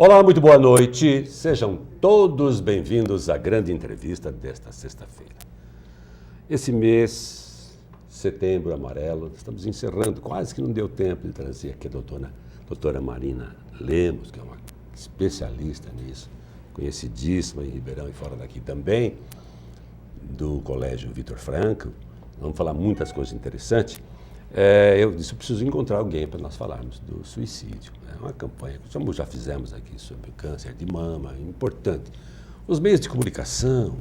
Olá, muito boa noite. Sejam todos bem-vindos à grande entrevista desta sexta-feira. Esse mês, setembro amarelo, estamos encerrando, quase que não deu tempo de trazer aqui a doutora Marina Lemos, que é uma especialista nisso, conhecidíssima em Ribeirão e fora daqui também, do Colégio Vitor Frankl. Vamos falar muitas coisas interessantes. Eu disse, eu preciso encontrar alguém para nós falarmos do suicídio. É uma campanha, como já fizemos aqui sobre o câncer de mama, importante. Os meios de comunicação,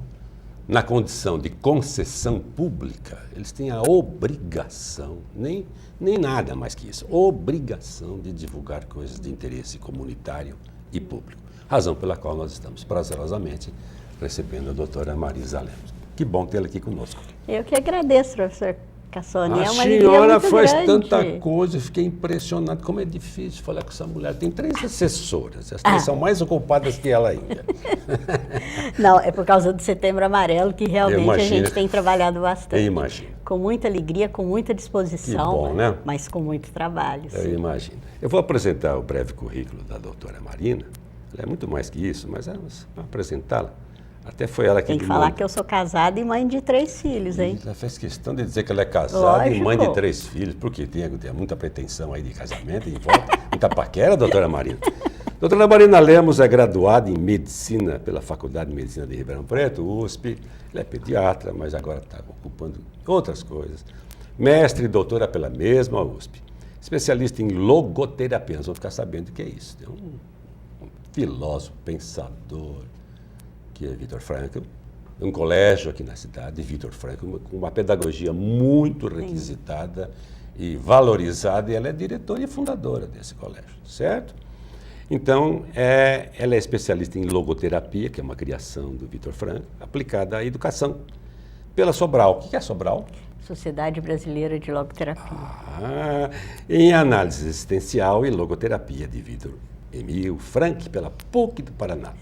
na condição de concessão pública, eles têm a obrigação, nem nada mais que isso, obrigação de divulgar coisas de interesse comunitário e público. Razão pela qual nós estamos prazerosamente recebendo a doutora Marisa Lemos. Que bom tê-la aqui conosco. Eu que agradeço, professor Cassoni. A é uma alegria senhora muito faz grande. tanta coisa, eu fiquei impressionado. Como é difícil falar com essa mulher. Tem 3 assessoras, as 3 são mais ocupadas que ela ainda. Não, é por causa do Setembro Amarelo que realmente a Imagino. gente tem trabalhado bastante. Eu imagino. Com muita alegria, com muita disposição, Que bom, né? mas com muito trabalho. Eu Sim. imagino. Eu vou apresentar o breve currículo da doutora Marina. Ela é muito mais que isso, mas para apresentá-la, até foi ela que Tem que me falar mandou. que eu sou casada e mãe de 3 filhos, hein? Ela fez questão de dizer que ela é casada e Lógico. mãe de 3 filhos, porque tem muita pretensão aí de casamento em volta, muita paquera, doutora Marina. Doutora Marina Lemos é graduada em Medicina pela Faculdade de Medicina de Ribeirão Preto, USP. Ela é pediatra, mas agora está ocupando outras coisas. Mestre e doutora pela mesma USP. Especialista em logoterapia. Nós vamos ficar sabendo o que é isso. Tem um filósofo, pensador, que é Vitor Frankl, um colégio aqui na cidade, Vitor Frankl, com uma pedagogia muito requisitada e valorizada, e ela é diretora e fundadora desse colégio, certo? Então, ela é especialista em logoterapia, que é uma criação do Vitor Frankl, aplicada à educação, pela Sobral. O que é a Sobral? Sociedade Brasileira de Logoterapia. Em análise existencial e logoterapia de Vitor Emil Frankl, pela PUC do Paraná.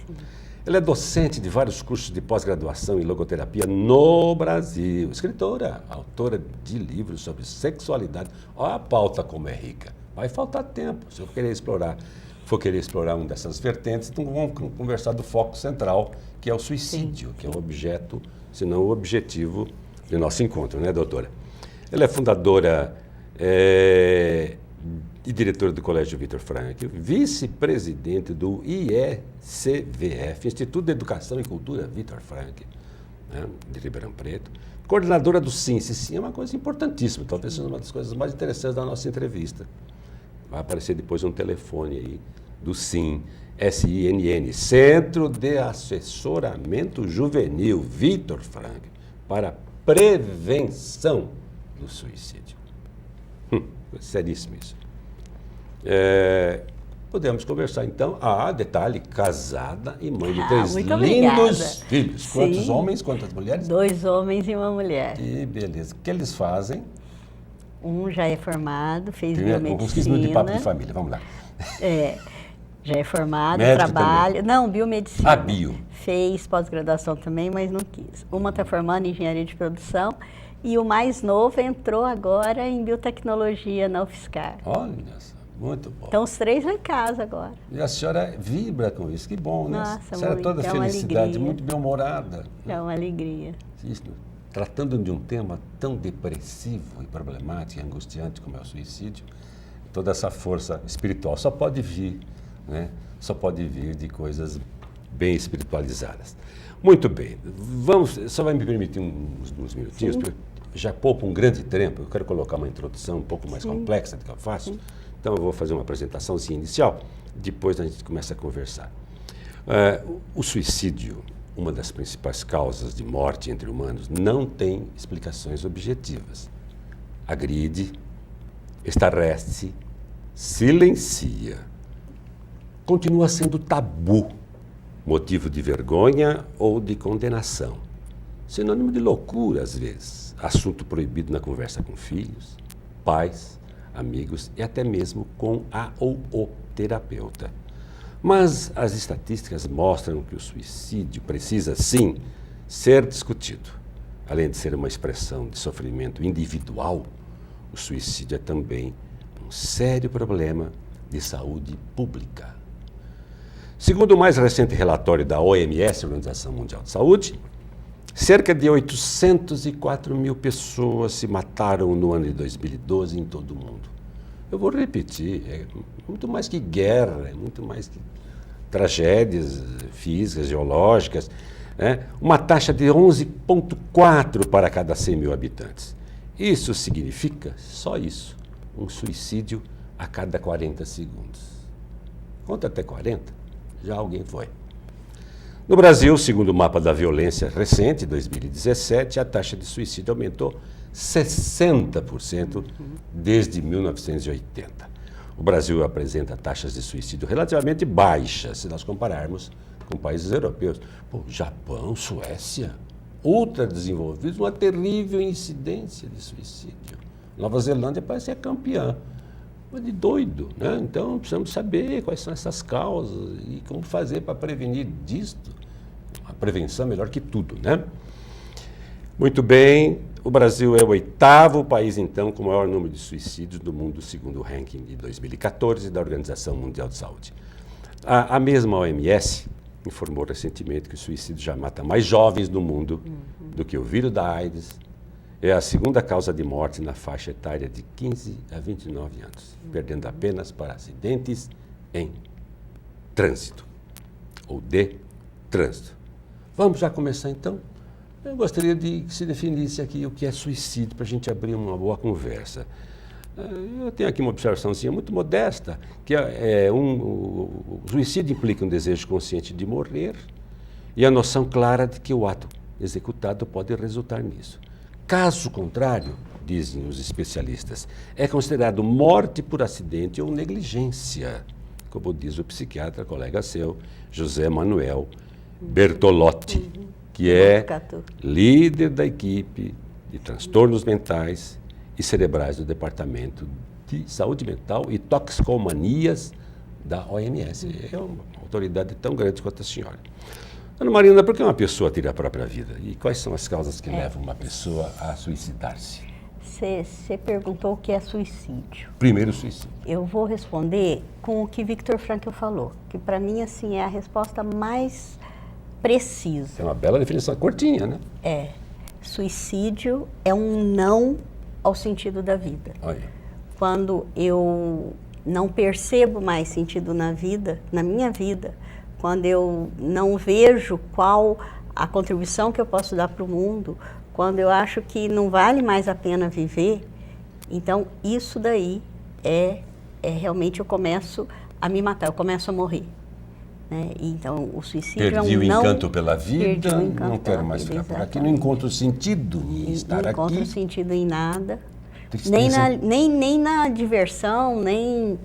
Ela é docente de vários cursos de pós-graduação em logoterapia no Brasil. Escritora, autora de livros sobre sexualidade. Olha a pauta como é rica. Vai faltar tempo se eu for querer explorar uma dessas vertentes. Então vamos conversar do foco central, que é o suicídio, que é o objeto, se não o objetivo do nosso encontro, né, doutora? Ela é fundadora e diretora do Colégio Vitor Frankl, vice-presidente do IECVF, Instituto de Educação e Cultura Vitor Frankl, né, de Ribeirão Preto, coordenadora do SIN. Esse SIN é uma coisa importantíssima, talvez seja uma das coisas mais interessantes da nossa entrevista. Vai aparecer depois um telefone aí do SIN, SINN, Centro de Assessoramento Juvenil Vitor Frankl, para prevenção do suicídio. Seríssimo isso. Podemos conversar então. Detalhe, casada e mãe de 3 muito lindos obrigada. filhos. Sim. Quantos homens, quantas mulheres? 2 homens e uma mulher. Que beleza. O que eles fazem? Um já é formado, fez Primeiro, uns 15 minutos de papo de biomedicina. família, vamos lá. Já é formado, Médico trabalha... Não, biomedicina. Bio. Fez pós-graduação também, mas não quis. Uma está formando em engenharia de produção e o mais novo entrou agora em biotecnologia na UFSCar. Olha só, muito bom. Então os 3 lá em casa agora. E a senhora vibra com isso, que bom, né? Nossa, a senhora é toda muito, é uma felicidade, alegria. muito bem-humorada. É uma alegria. Isso, tratando de um tema tão depressivo e problemático e angustiante como é o suicídio, toda essa força espiritual só pode vir, né? Só pode vir de coisas bem espiritualizadas. Muito bem, só vai me permitir uns minutinhos, Sim. porque já poupa um grande tempo, eu quero colocar uma introdução um pouco mais complexa do que eu faço, então eu vou fazer uma apresentaçãozinha inicial, depois a gente começa a conversar. O suicídio, uma das principais causas de morte entre humanos, não tem explicações objetivas. Agride, estarrece, silencia. Continua sendo tabu, motivo de vergonha ou de condenação. Sinônimo de loucura, às vezes. Assunto proibido na conversa com filhos, pais, amigos e até mesmo com a ou o terapeuta. Mas as estatísticas mostram que o suicídio precisa, sim, ser discutido. Além de ser uma expressão de sofrimento individual, o suicídio é também um sério problema de saúde pública. Segundo o mais recente relatório da OMS, Organização Mundial de Saúde, cerca de 804 mil pessoas se mataram no ano de 2012 em todo o mundo. Eu vou repetir, é muito mais que guerra, é muito mais que tragédias físicas, geológicas, né? Uma taxa de 11,4 para cada 100 mil habitantes. Isso significa, só isso, um suicídio a cada 40 segundos. Conta até 40, já alguém foi. No Brasil, segundo o mapa da violência recente, 2017, a taxa de suicídio aumentou 60% desde 1980. O Brasil apresenta taxas de suicídio relativamente baixas, se nós compararmos com países europeus. Pô, Japão, Suécia, ultra desenvolvidos, uma terrível incidência de suicídio. Nova Zelândia parece ser campeã. Mas de doido, né? Então precisamos saber quais são essas causas e como fazer para prevenir disto. A prevenção é melhor que tudo, né? Muito bem, o Brasil é o 8º país, então, com o maior número de suicídios do mundo, segundo o ranking de 2014 da Organização Mundial de Saúde. A mesma OMS informou recentemente que o suicídio já mata mais jovens no mundo do que o vírus da AIDS. É a segunda causa de morte na faixa etária de 15 a 29 anos, perdendo apenas para acidentes em trânsito, ou de trânsito. Vamos já começar, então? Eu gostaria de que se definisse aqui o que é suicídio, para a gente abrir uma boa conversa. Eu tenho aqui uma observaçãozinha muito modesta, que o suicídio implica um desejo consciente de morrer e a noção clara de que o ato executado pode resultar nisso. Caso contrário, dizem os especialistas, é considerado morte por acidente ou negligência, como diz o psiquiatra colega seu, José Manuel Bertolotti, que é líder da equipe de transtornos mentais e cerebrais do Departamento de Saúde Mental e Toxicomanias da OMS. É uma autoridade tão grande quanto a senhora. Ana Marina, por que uma pessoa tira a própria vida? E quais são as causas que levam uma pessoa a suicidar-se? Você perguntou o que é suicídio. Primeiro, suicídio. Eu vou responder com o que Viktor Frankl falou, que para mim assim é a resposta mais precisa. É uma bela definição, curtinha, né? É. Suicídio é um não ao sentido da vida. Olha. Quando eu não percebo mais sentido na vida, na minha vida, quando eu não vejo qual a contribuição que eu posso dar para o mundo, quando eu acho que não vale mais a pena viver, então isso daí realmente eu começo a me matar, eu começo a morrer. Né? Então o suicídio perdi é um não... o encanto pela vida, não quero mais vida, ficar por aqui, não encontro sentido em estar aqui. Não encontro sentido em nada, Tristeza. nem na diversão, nem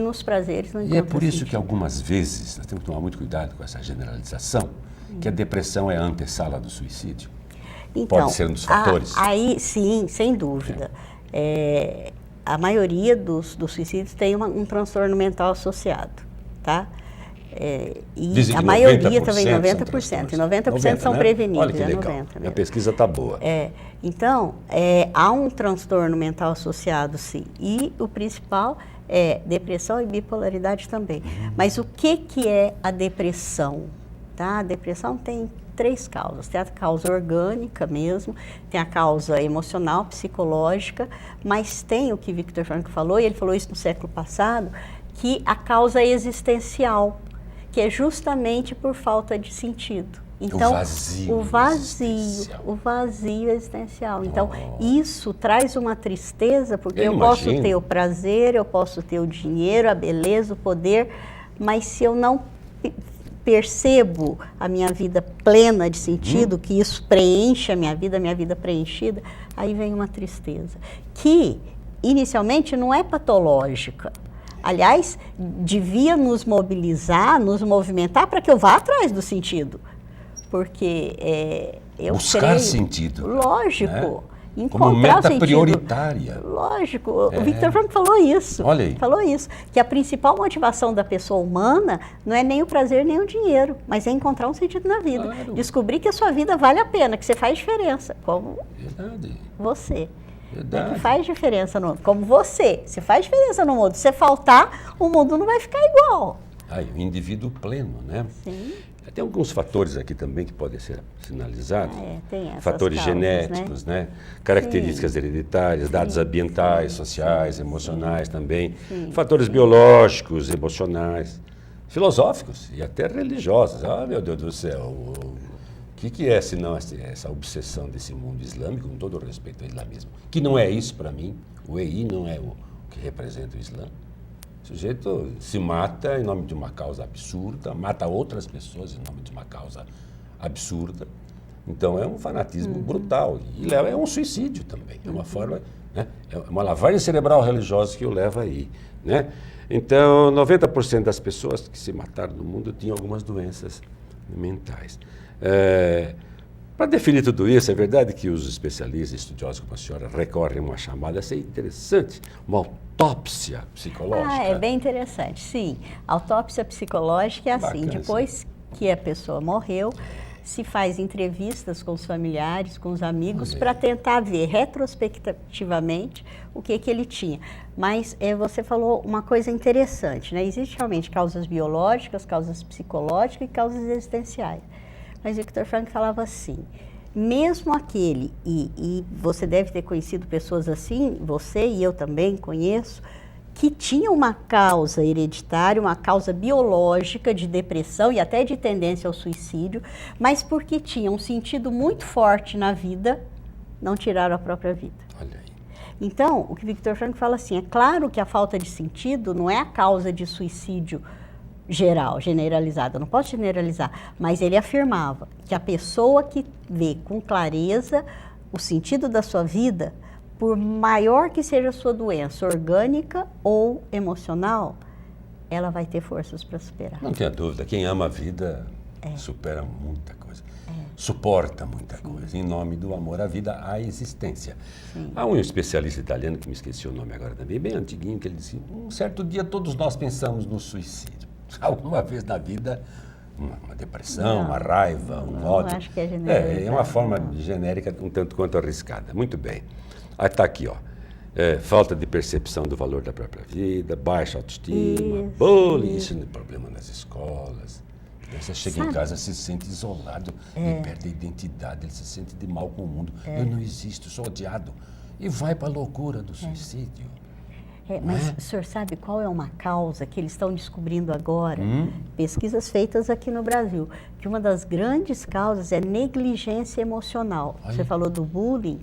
nos prazeres. Não e é por isso sentido. que algumas vezes, nós temos que tomar muito cuidado com essa generalização, que a depressão é a antessala do suicídio. Então, pode ser um dos fatores. Aí, sim, sem dúvida. A maioria dos suicídios tem um transtorno mental associado, tá? E dizem a que maioria também, 90%. E 90% são preveníveis. Olha que legal. 90 a pesquisa está boa. Então, há um transtorno mental associado, sim. E o principal é depressão e bipolaridade também. Mas o que é a depressão? Tá? A depressão tem 3 causas. Tem a causa orgânica mesmo, tem a causa emocional, psicológica, mas tem o que Viktor Frankl falou, e ele falou isso no século passado, que a causa existencial, que é justamente por falta de sentido. Então, o vazio existencial. Então, isso traz uma tristeza, porque eu posso ter o prazer, eu posso ter o dinheiro, a beleza, o poder, mas se eu não percebo a minha vida plena de sentido, que isso preenche a minha vida preenchida, aí vem uma tristeza, que inicialmente não é patológica. Aliás, devia nos mobilizar, nos movimentar para que eu vá atrás do sentido. Porque eu buscar sentido. Lógico. Né? Encontrar como meta sentido. prioritária. Lógico. O Viktor Frankl falou isso. Olha aí. Falou isso. Que a principal motivação da pessoa humana não é nem o prazer, nem o dinheiro, mas é encontrar um sentido na vida. Claro. Descobrir que a sua vida vale a pena, que você faz diferença. Como Verdade. você. Verdade. Que faz diferença no mundo. Como você faz diferença no mundo. Se você faltar, o mundo não vai ficar igual. O indivíduo pleno, né? Sim. Tem alguns fatores aqui também que podem ser sinalizados. Tem essas fatores causas, genéticos, né? Características hereditárias, dados ambientais, sociais, emocionais também. Fatores biológicos, emocionais, filosóficos e até religiosos. Ah, meu Deus do céu, o que é senão essa obsessão desse mundo islâmico, com todo o respeito ao islamismo? Que não é isso para mim. O EI não é o que representa o Islã. O sujeito se mata em nome de uma causa absurda, mata outras pessoas em nome de uma causa absurda. Então é um fanatismo brutal. E é um suicídio também. É uma forma, né? É uma lavagem cerebral religiosa que o leva aí, né? Então, 90% das pessoas que se mataram no mundo tinham algumas doenças mentais. Para definir tudo isso, é verdade que os especialistas, estudiosos como a senhora, recorrem a uma chamada, isso é interessante, uma autópsia psicológica. É bem interessante, sim. A autópsia psicológica é assim, Bacana, depois que a pessoa morreu, se faz entrevistas com os familiares, com os amigos, para tentar ver retrospectivamente o que ele tinha. Mas você falou uma coisa interessante, né? Existem realmente causas biológicas, causas psicológicas e causas existenciais. Mas Viktor Frankl falava assim, mesmo aquele, e você deve ter conhecido pessoas assim, você e eu também conheço, que tinham uma causa hereditária, uma causa biológica de depressão e até de tendência ao suicídio, mas porque tinham um sentido muito forte na vida, não tiraram a própria vida. Olha aí. Então, o que Viktor Frankl fala assim, é claro que a falta de sentido não é a causa de suicídio geral, generalizada, não posso generalizar, mas ele afirmava que a pessoa que vê com clareza o sentido da sua vida, por maior que seja a sua doença, orgânica ou emocional, ela vai ter forças para superar. Não tenha dúvida, quem ama a vida supera muita coisa, suporta muita coisa, em nome do amor à vida, à existência. Sim. Há um especialista italiano, que me esqueci o nome agora também, bem antiguinho, que ele disse, um certo dia todos nós pensamos no suicídio. Alguma vez na vida, uma depressão, uma raiva, um ódio. Acho que é generalizado. É uma forma genérica, um tanto quanto arriscada. Muito bem. Aí está aqui, ó. Falta de percepção do valor da própria vida, baixa autoestima, bullying, isso é um problema nas escolas. Você chega em casa, se sente isolado, e perde a identidade, ele se sente de mal com o mundo. Eu não existo, sou odiado. E vai para a loucura do suicídio. Mas o senhor sabe qual é uma causa que eles estão descobrindo agora? Pesquisas feitas aqui no Brasil, que uma das grandes causas é negligência emocional. Você falou do bullying,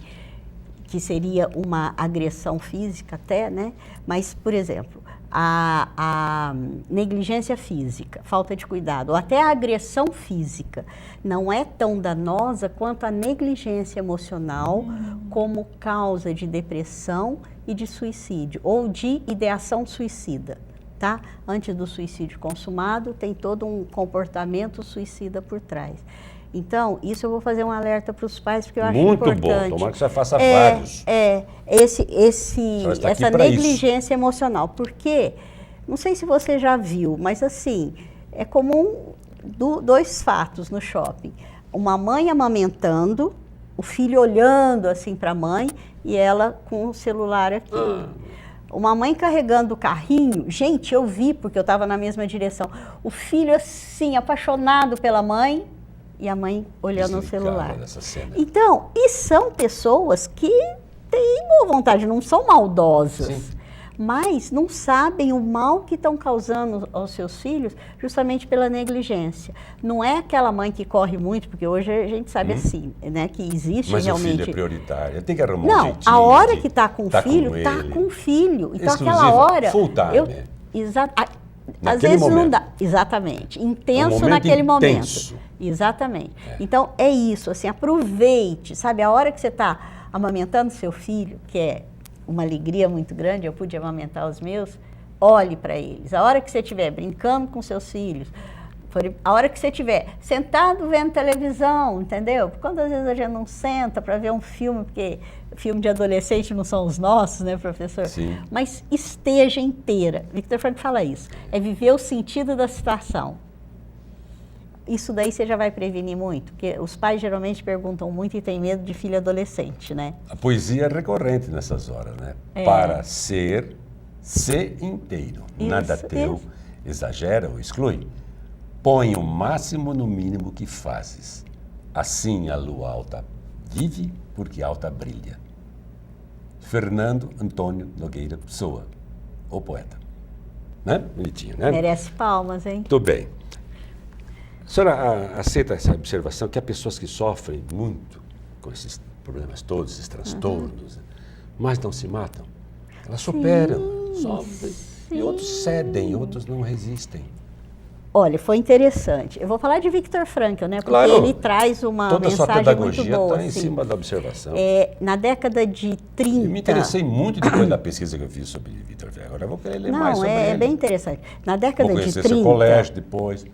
que seria uma agressão física até, né? Mas, por exemplo, a negligência física, falta de cuidado, ou até a agressão física, não é tão danosa quanto a negligência emocional como causa de depressão e de suicídio, ou de ideação suicida, tá? Antes do suicídio consumado, tem todo um comportamento suicida por trás. Então, isso eu vou fazer um alerta para os pais, porque eu acho importante. Muito bom, tomara que você faça vários. Essa negligência emocional, porque, não sei se você já viu, mas assim, é comum dois fatos no shopping. Uma mãe amamentando, o filho olhando assim para a mãe e ela com o celular aqui. Uma mãe carregando o carrinho, gente, eu vi, porque eu estava na mesma direção. O filho assim, apaixonado pela mãe, e a mãe olhando no celular. Então, e são pessoas que têm boa vontade, não são maldosas, mas não sabem o mal que estão causando aos seus filhos justamente pela negligência. Não é aquela mãe que corre muito, porque hoje a gente sabe assim, né, que existe mas realmente... Mas o filho é prioritário, tem que arrumar um jeitinho. Não, a hora que está com o filho, está com o filho. Então, aquela hora... Full time. Às vezes momento. Não dá. Exatamente. Intenso naquele intenso. Momento. Exatamente. Então, é isso, assim, aproveite, sabe? A hora que você está amamentando seu filho, que é uma alegria muito grande, eu pude amamentar os meus, olhe para eles. A hora que você estiver brincando com seus filhos, a hora que você estiver sentado vendo televisão, entendeu? Porque quantas vezes a gente não senta para ver um filme, porque filme de adolescente não são os nossos, né, professor? Sim. Mas esteja inteira. Viktor Frankl fala isso. É viver o sentido da situação. Isso daí você já vai prevenir muito, porque os pais geralmente perguntam muito e têm medo de filho adolescente, né? A poesia é recorrente nessas horas, né? Para ser inteiro, nada teu, exagera ou exclui. Põe o máximo no mínimo que fazes. Assim a lua alta vive, porque alta brilha. Fernando Antônio Nogueira Pessoa, o poeta. Né? Bonitinho, né? Merece palmas, hein? Muito bem. A senhora aceita essa observação que há pessoas que sofrem muito com esses problemas todos, esses transtornos, mas não se matam? Elas superam, sofrem, e outros cedem, outros não resistem. Olha, foi interessante. Eu vou falar de Viktor Frankl, né? Porque claro, ele traz uma mensagem muito boa. Toda a sua pedagogia está em assim. cima da observação. Na década de 30... Eu me interessei muito depois da pesquisa que eu fiz sobre Viktor Frankl. Agora eu vou querer ler mais sobre ele. É bem interessante. Na década vou de 30... Vou conhecer seu colégio depois.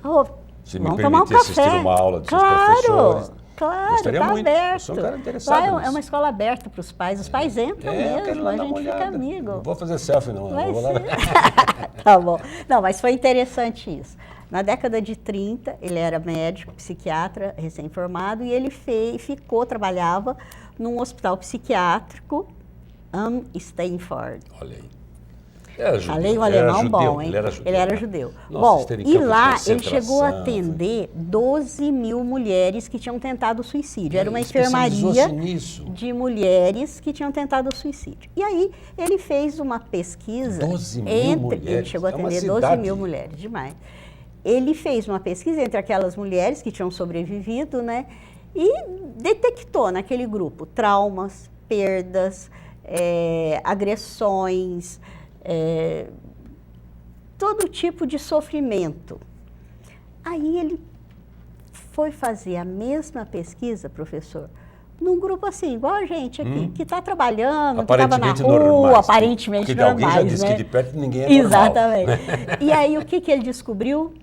Se me permitir assistir uma aula dos seus professores. Claro, está aberto. Eu sou um cara interessado lá é uma escola aberta para os pais. Os pais entram mesmo, a gente fica amigo. Não vou fazer selfie, não. Vai vou lá. Tá bom. Não, mas foi interessante isso. Na década de 30, ele era médico, psiquiatra, recém-formado, e ele trabalhava num hospital psiquiátrico em Stanford. Olha aí. Era judeu. Falei um alemão bom, hein? Ele era judeu. Bom, e lá ele chegou a atender 12 mil mulheres que tinham tentado suicídio. Era uma enfermaria de mulheres que tinham tentado suicídio. E aí ele fez uma pesquisa... 12 mil mulheres? Ele chegou a atender 12 mil mulheres, demais. Ele fez uma pesquisa entre aquelas mulheres que tinham sobrevivido, né? E detectou naquele grupo traumas, perdas, agressões... todo tipo de sofrimento. Aí ele foi fazer a mesma pesquisa, professor, num grupo assim, igual a gente aqui, que está trabalhando, que estava na rua, normais, aparentemente normais. Alguém já disse que de perto ninguém é Exatamente. normal. E aí o que ele descobriu?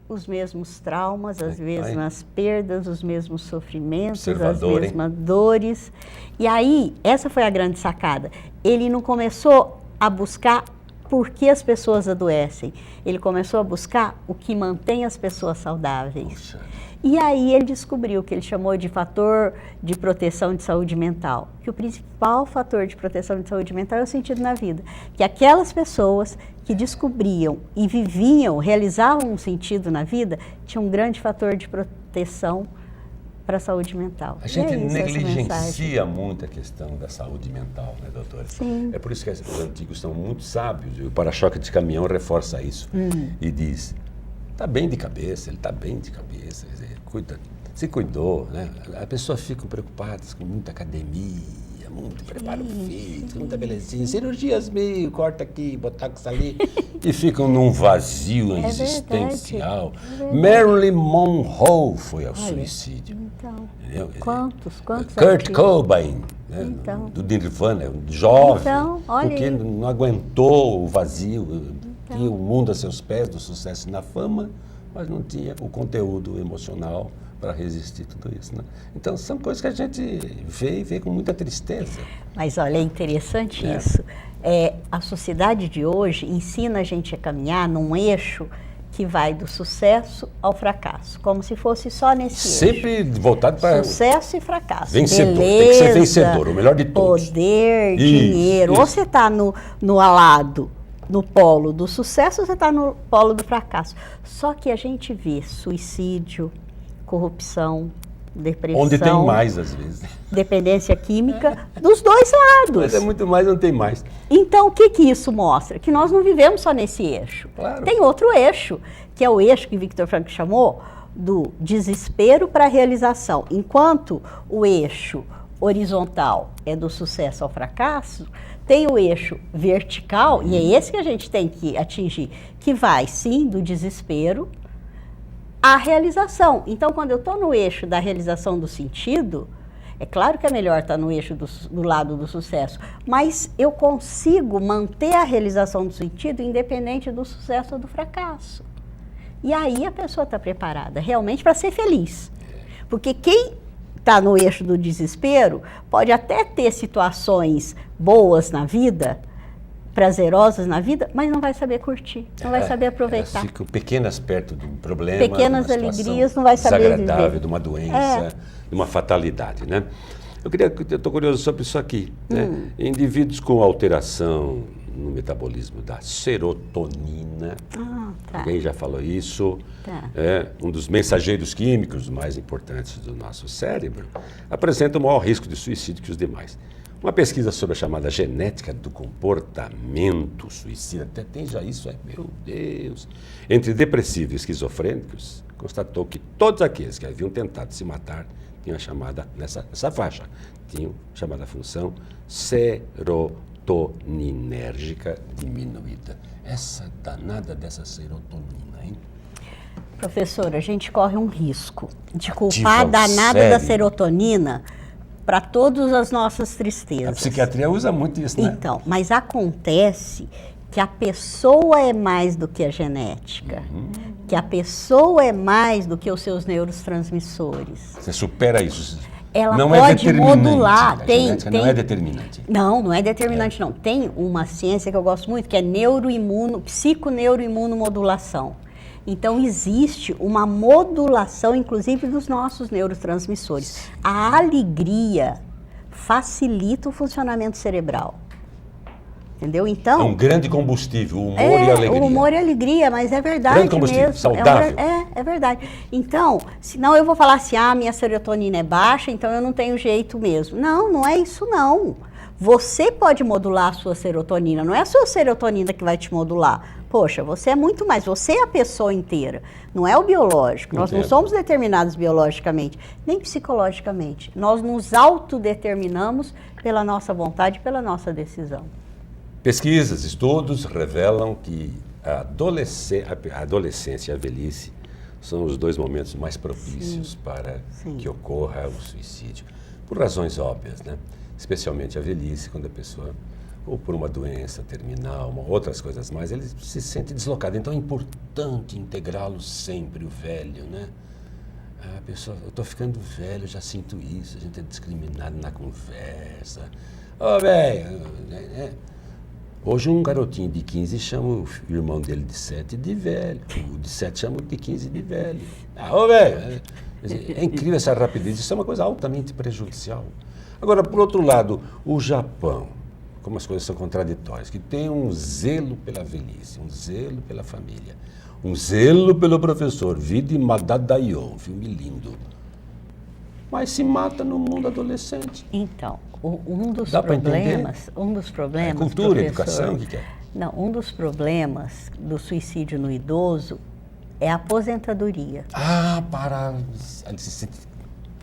Os mesmos traumas, as mesmas perdas, os mesmos sofrimentos, as mesmas dores. E aí, essa foi a grande sacada. Ele não começou a buscar por que as pessoas adoecem. Ele começou a buscar o que mantém as pessoas saudáveis. Puxa. E aí ele descobriu o que ele chamou de fator de proteção de saúde mental. Que o principal fator de proteção de saúde mental é o sentido na vida. Que aquelas pessoas que descobriam e viviam, realizavam um sentido na vida, tinham um grande fator de proteção para a saúde mental. A gente negligencia muito a questão da saúde mental, né, doutora? Sim. É por isso que os antigos são muito sábios, e o para-choque de caminhão reforça isso. E diz, está bem de cabeça, ele está bem de cabeça, quer dizer, se cuidou, né? As pessoas ficam preocupadas com muita academia, muito preparo físico, muita belezinha, cirurgias meio, corta aqui, botox ali, e ficam num vazio existencial. Marilyn Monroe foi ao suicídio. Então, entendeu? quantos Kurt Cobain, né, do Nirvana, jovem, porque aí. não aguentou o vazio, tinha o mundo a seus pés, do sucesso e na fama, mas não tinha o conteúdo emocional para resistir tudo isso, né? Então, são coisas que a gente vê com muita tristeza. Mas, olha, é interessante isso. A sociedade de hoje ensina a gente a caminhar num eixo que vai do sucesso ao fracasso, como se fosse só nesse eixo. Sempre voltado para... Sucesso e fracasso. Vencedor, beleza, tem que ser vencedor, o melhor de todos. Poder, dinheiro. Ou você está no alado, no polo do sucesso, ou você está no polo do fracasso. Só que a gente vê suicídio, corrupção, depressão... Onde tem mais, às vezes. Dependência química, dos dois lados. Mas é muito mais, não tem mais. Então, o que isso mostra? Que nós não vivemos só nesse eixo. Claro. Tem outro eixo, que é o eixo que Viktor Frankl chamou do desespero para a realização. Enquanto o eixo horizontal é do sucesso ao fracasso, tem o eixo vertical, e é esse que a gente tem que atingir, que vai, sim, do desespero à realização. Então, quando eu estou no eixo da realização do sentido, é claro que é melhor estar no eixo do lado do sucesso, mas eu consigo manter a realização do sentido independente do sucesso ou do fracasso. E aí a pessoa está preparada realmente para ser feliz. Porque quem está no eixo do desespero pode até ter situações boas na vida, prazerosas na vida, mas não vai saber curtir, não vai saber aproveitar. Ficam pequenas perto de um problema, pequenas alegrias, não vai saber viver. De uma doença, de uma fatalidade, né? Eu estou curioso sobre isso aqui, né? Indivíduos com alteração no metabolismo da serotonina, Tá. Alguém já falou isso. Tá. Um dos mensageiros químicos mais importantes do nosso cérebro apresenta o maior risco de suicídio que os demais. Uma pesquisa sobre a chamada genética do comportamento suicida, até tem já isso, meu Deus, entre depressivos e esquizofrênicos, constatou que todos aqueles que haviam tentado se matar tinham a chamada, nessa faixa, tinham a chamada função serotoninérgica diminuída. Essa danada dessa serotonina, hein? Professor, a gente corre um risco de culpar a danada da serotonina para todas as nossas tristezas. A psiquiatria usa muito isso, né? Então, mas acontece que a pessoa é mais do que a genética, que a pessoa é mais do que os seus neurotransmissores. Você supera isso. Ela não pode é modular. Não é determinante. Não é determinante, não. Tem uma ciência que eu gosto muito, que é psiconeuroimunomodulação. Então, existe uma modulação, inclusive, dos nossos neurotransmissores. A alegria facilita o funcionamento cerebral. Entendeu? Então, é um grande combustível, o humor e a alegria. O humor e a alegria, mas é verdade grande combustível, mesmo. saudável. É verdade. Então, senão eu vou falar assim, minha serotonina é baixa, então eu não tenho jeito mesmo. Não é isso não. Você pode modular a sua serotonina, não é a sua serotonina que vai te modular. Poxa, você é muito mais, você é a pessoa inteira, não é o biológico. Nós não somos determinados biologicamente, nem psicologicamente. Nós nos autodeterminamos pela nossa vontade, pela nossa decisão. Pesquisas, estudos revelam que a adolescência e a velhice são os dois momentos mais propícios para que ocorra o suicídio. Por razões óbvias, né? Especialmente a velhice, quando a pessoa, ou por uma doença terminal, outras coisas mais, ele se sente deslocado. Então é importante integrá-lo sempre, o velho, né? A pessoa, eu estou ficando velho, já sinto isso, a gente é discriminado na conversa. Ô, velho, hoje um garotinho de 15 chama o irmão dele de 7 de velho, o de 7 chama o de 15 de velho. Ô, velho, é incrível essa rapidez, isso é uma coisa altamente prejudicial. Agora, por outro lado, o Japão, como as coisas são contraditórias, que tem um zelo pela velhice, um zelo pela família, um zelo pelo professor, Vidi Madadayo, um filme lindo, mas se mata no mundo adolescente. Então, um dos Dá problemas, é cultura, educação, o que é? Não, um dos problemas do suicídio no idoso é a aposentadoria. Para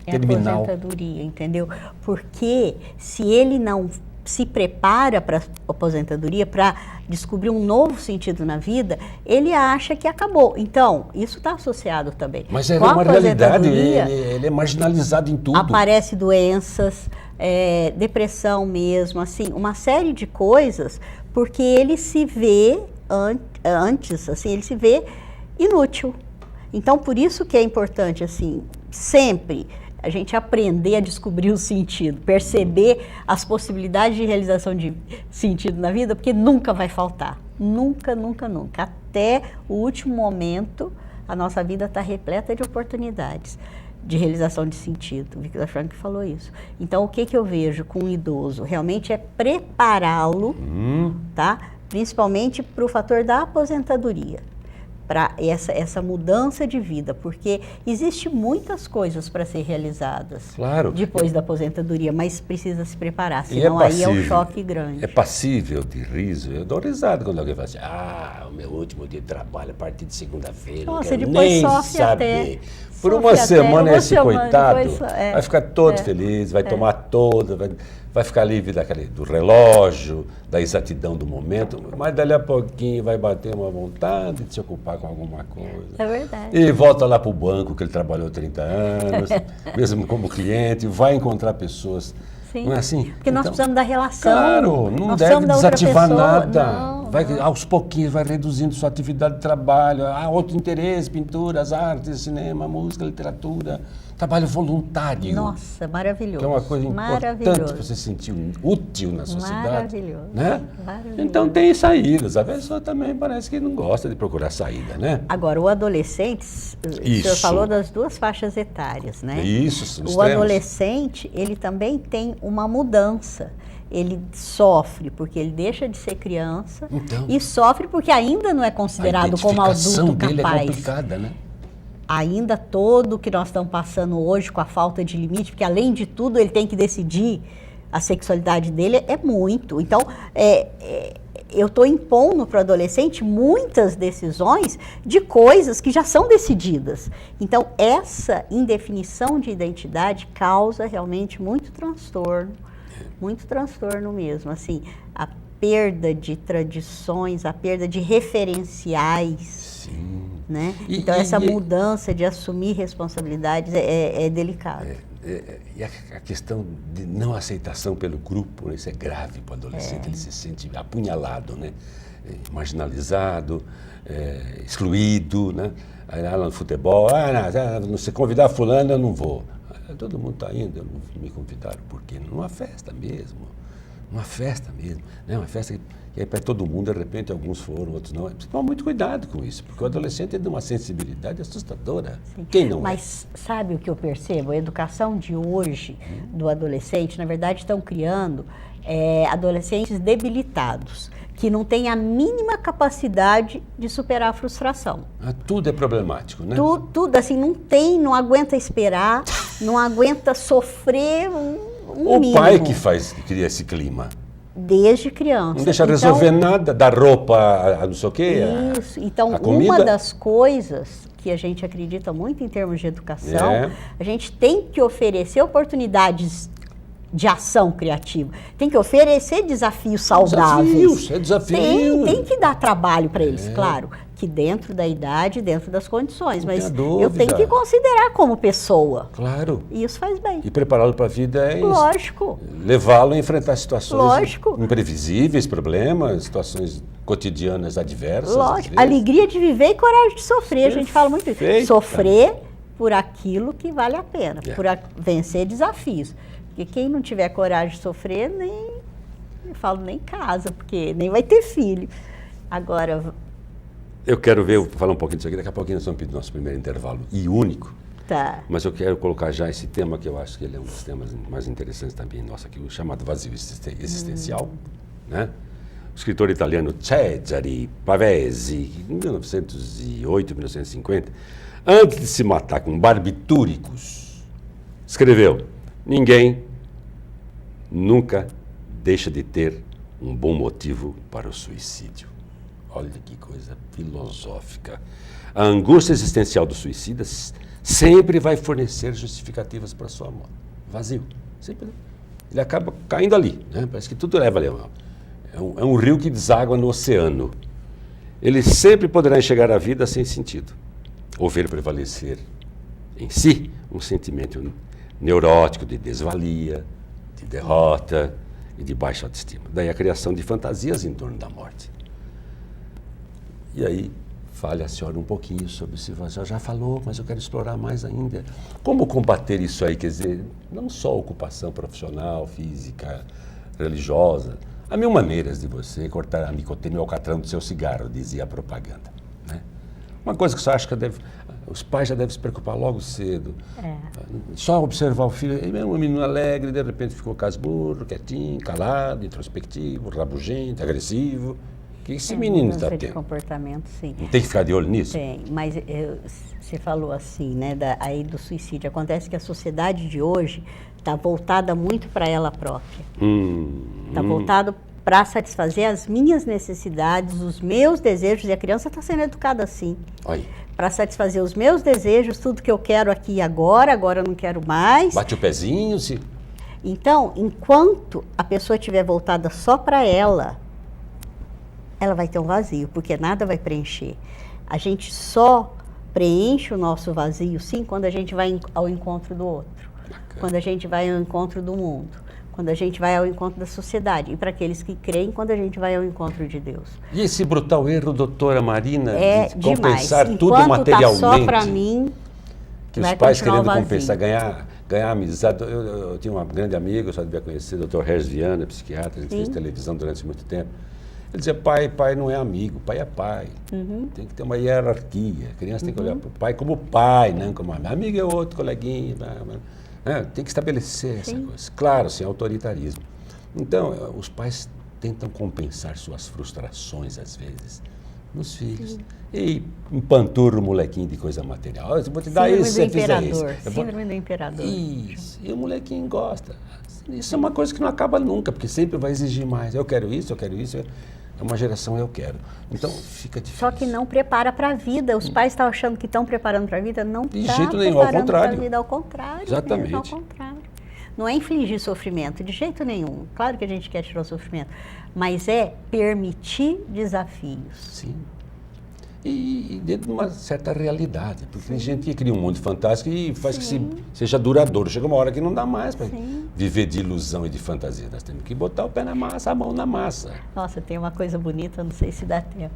é a aposentadoria, entendeu? Porque se ele não se prepara para a aposentadoria, para descobrir um novo sentido na vida, ele acha que acabou. Então, isso está associado também. Mas é uma realidade, ele é marginalizado em tudo. Aparece doenças, depressão mesmo, assim, uma série de coisas, porque ele se vê, antes, assim, ele se vê inútil. Então, por isso que é importante, assim, sempre a gente aprender a descobrir o sentido, perceber as possibilidades de realização de sentido na vida, porque nunca vai faltar. Nunca, nunca, nunca. Até o último momento, a nossa vida está repleta de oportunidades de realização de sentido. O Viktor Frankl falou isso. Então, o que eu vejo com o idoso? Realmente é prepará-lo, tá? Principalmente para o fator da aposentadoria, para essa mudança de vida, porque existe muitas coisas para ser realizadas depois da aposentadoria, mas precisa se preparar, senão aí é um choque grande. É passível de riso. Eu dou risada quando alguém fala assim, o meu último dia de trabalho a partir de segunda-feira, não quero nem saber. Por uma semana esse coitado vai ficar todo feliz, vai tomar toda, vai ficar livre do relógio, da exatidão do momento, mas dali a pouquinho vai bater uma vontade de se ocupar com alguma coisa. É verdade. E volta lá para o banco que ele trabalhou 30 anos, mesmo como cliente, vai encontrar pessoas. Sim. Não é assim? Porque nós precisamos da relação. Claro, não deve desativar nada. Aos pouquinhos vai reduzindo sua atividade de trabalho, outro interesse, pintura, as artes, cinema, música, literatura. trabalho voluntário. Nossa, maravilhoso. Que é uma coisa importante para você se sentir útil na sociedade. Maravilhoso. Né? Maravilhoso. Então tem saídas. A pessoa também parece que não gosta de procurar saída, né? Agora, o adolescente, o senhor falou das duas faixas etárias, né? Isso, o adolescente, ele também tem uma mudança. Ele sofre porque ele deixa de ser criança e sofre porque ainda não é considerado como adulto capaz. Dele é complicada, né? Ainda todo o que nós estamos passando hoje com a falta de limite, porque além de tudo ele tem que decidir a sexualidade dele, é muito. Então, eu estou impondo para o adolescente muitas decisões de coisas que já são decididas. Então, essa indefinição de identidade causa realmente muito transtorno mesmo. Assim, a perda de tradições, a perda de referenciais. Sim. Né? Então, essa mudança de assumir responsabilidades é delicada. E a questão de não aceitação pelo grupo, né? Isso é grave para o adolescente, ele se sente apunhalado, né? Marginalizado, excluído, né? Aí lá no futebol, não, se convidar fulano eu não vou. Todo mundo está indo, eu não me convidaram, por quê? Numa festa mesmo, né? Uma festa que é para todo mundo, de repente alguns foram, outros não. Precisa tomar muito cuidado com isso, porque o adolescente é de uma sensibilidade assustadora. Sim. Quem não Mas sabe o que eu percebo? A educação de hoje do adolescente, na verdade, estão criando adolescentes debilitados, que não têm a mínima capacidade de superar a frustração. Tudo é problemático, né? Tudo assim, não aguenta esperar, não aguenta sofrer um mínimo. Pai que cria esse clima. Desde criança. Não deixa resolver nada, dar roupa a não sei o quê. Isso. Então, uma das coisas que a gente acredita muito em termos de educação, a gente tem que oferecer oportunidades de ação criativa. Tem que oferecer desafios saudáveis. Desafios. Tem que dar trabalho para eles, claro, que dentro da idade, dentro das condições. Mas eu tenho que considerar como pessoa. Claro. E isso faz bem. E prepará-lo para a vida é Lógico. Levá-lo a enfrentar situações Lógico. imprevisíveis, problemas, situações cotidianas adversas. Lógico. Alegria de viver e coragem de sofrer. A gente fala muito isso. Sofrer por aquilo que vale a pena, por vencer desafios. Porque quem não tiver coragem de sofrer, nem casa, porque nem vai ter filho. Agora... Eu quero falar um pouquinho disso aqui, daqui a pouquinho nós vamos pedir nosso primeiro intervalo e único. Tá. Mas eu quero colocar já esse tema, que eu acho que ele é um dos temas mais interessantes também nosso aqui, o chamado vazio existencial. Né? O escritor italiano Cesare Pavese, em 1908, 1950, antes de se matar com barbitúricos, escreveu: ninguém nunca deixa de ter um bom motivo para o suicídio. Olha que coisa filosófica. A angústia existencial do suicida sempre vai fornecer justificativas para a sua morte. Vazio. Sempre. Ele acaba caindo ali. Né? Parece que tudo leva ali. É um rio que deságua no oceano. Ele sempre poderá enxergar a vida sem sentido, ou ver prevalecer em si um sentimento neurótico de desvalia, de derrota e de baixa autoestima. Daí a criação de fantasias em torno da morte. E aí, fale a senhora um pouquinho sobre isso. A senhora já falou, mas eu quero explorar mais ainda. Como combater isso aí? Quer dizer, não só ocupação profissional, física, religiosa. Há mil maneiras de você cortar a nicotina e o alcatrão do seu cigarro, dizia a propaganda. Né? Uma coisa que você acha que os pais já devem se preocupar logo cedo. Só observar o filho, ele é um menino alegre, de repente ficou casmurro, quietinho, calado, introspectivo, rabugento, agressivo. O que esse menino está tendo? De comportamento, sim. Não tem que ficar de olho nisso? Tem, mas você falou assim, né, aí do suicídio. Acontece que a sociedade de hoje está voltada muito para ela própria. Está voltada para satisfazer as minhas necessidades, os meus desejos, e a criança está sendo educada assim. Para satisfazer os meus desejos, tudo que eu quero aqui e agora eu não quero mais. Bate o pezinho, se... Então, enquanto a pessoa estiver voltada só para ela vai ter um vazio, porque nada vai preencher. A gente só preenche o nosso vazio, sim, quando a gente vai ao encontro do outro, quando a gente vai ao encontro do mundo, quando a gente vai ao encontro da sociedade. E para aqueles que creem, quando a gente vai ao encontro de Deus. E esse brutal erro, doutora Marina, de demais. compensar Enquanto tudo materialmente? Só para mim, que os pais querendo compensar, ganhar amizade. Eu tinha uma grande amiga, eu só devia conhecer, o Dr. Regis Viana, psiquiatra, ele fez televisão durante muito tempo. Ele dizia, pai não é amigo, pai é pai. Tem que ter uma hierarquia. A criança tem que olhar para o pai como pai, não como amigo. Amigo é outro, coleguinha. Tem que estabelecer essa coisa. Claro, sem autoritarismo. Então, os pais tentam compensar suas frustrações, às vezes, nos filhos. E empanturra o molequinho de coisa material. Eu vou te dar isso, você fizer isso. Síndrome do imperador. Isso. E o molequinho gosta. Isso é uma coisa que não acaba nunca, porque sempre vai exigir mais. Eu quero isso, eu quero isso. É uma geração eu quero. Então fica difícil. Só que não prepara para a vida. Os pais estão achando que estão preparando para a vida, não está de jeito nenhum, ao contrário. Vida, ao contrário. Exatamente. Mesmo, ao contrário. Não é infligir sofrimento, de jeito nenhum. Claro que a gente quer tirar o sofrimento, mas é permitir desafios. Sim. E dentro de uma certa realidade, porque tem gente que cria um mundo fantástico e faz que seja duradouro. Chega uma hora que não dá mais para viver de ilusão e de fantasia. Nós temos que botar o pé na massa, a mão na massa. Nossa, tem uma coisa bonita, não sei se dá tempo.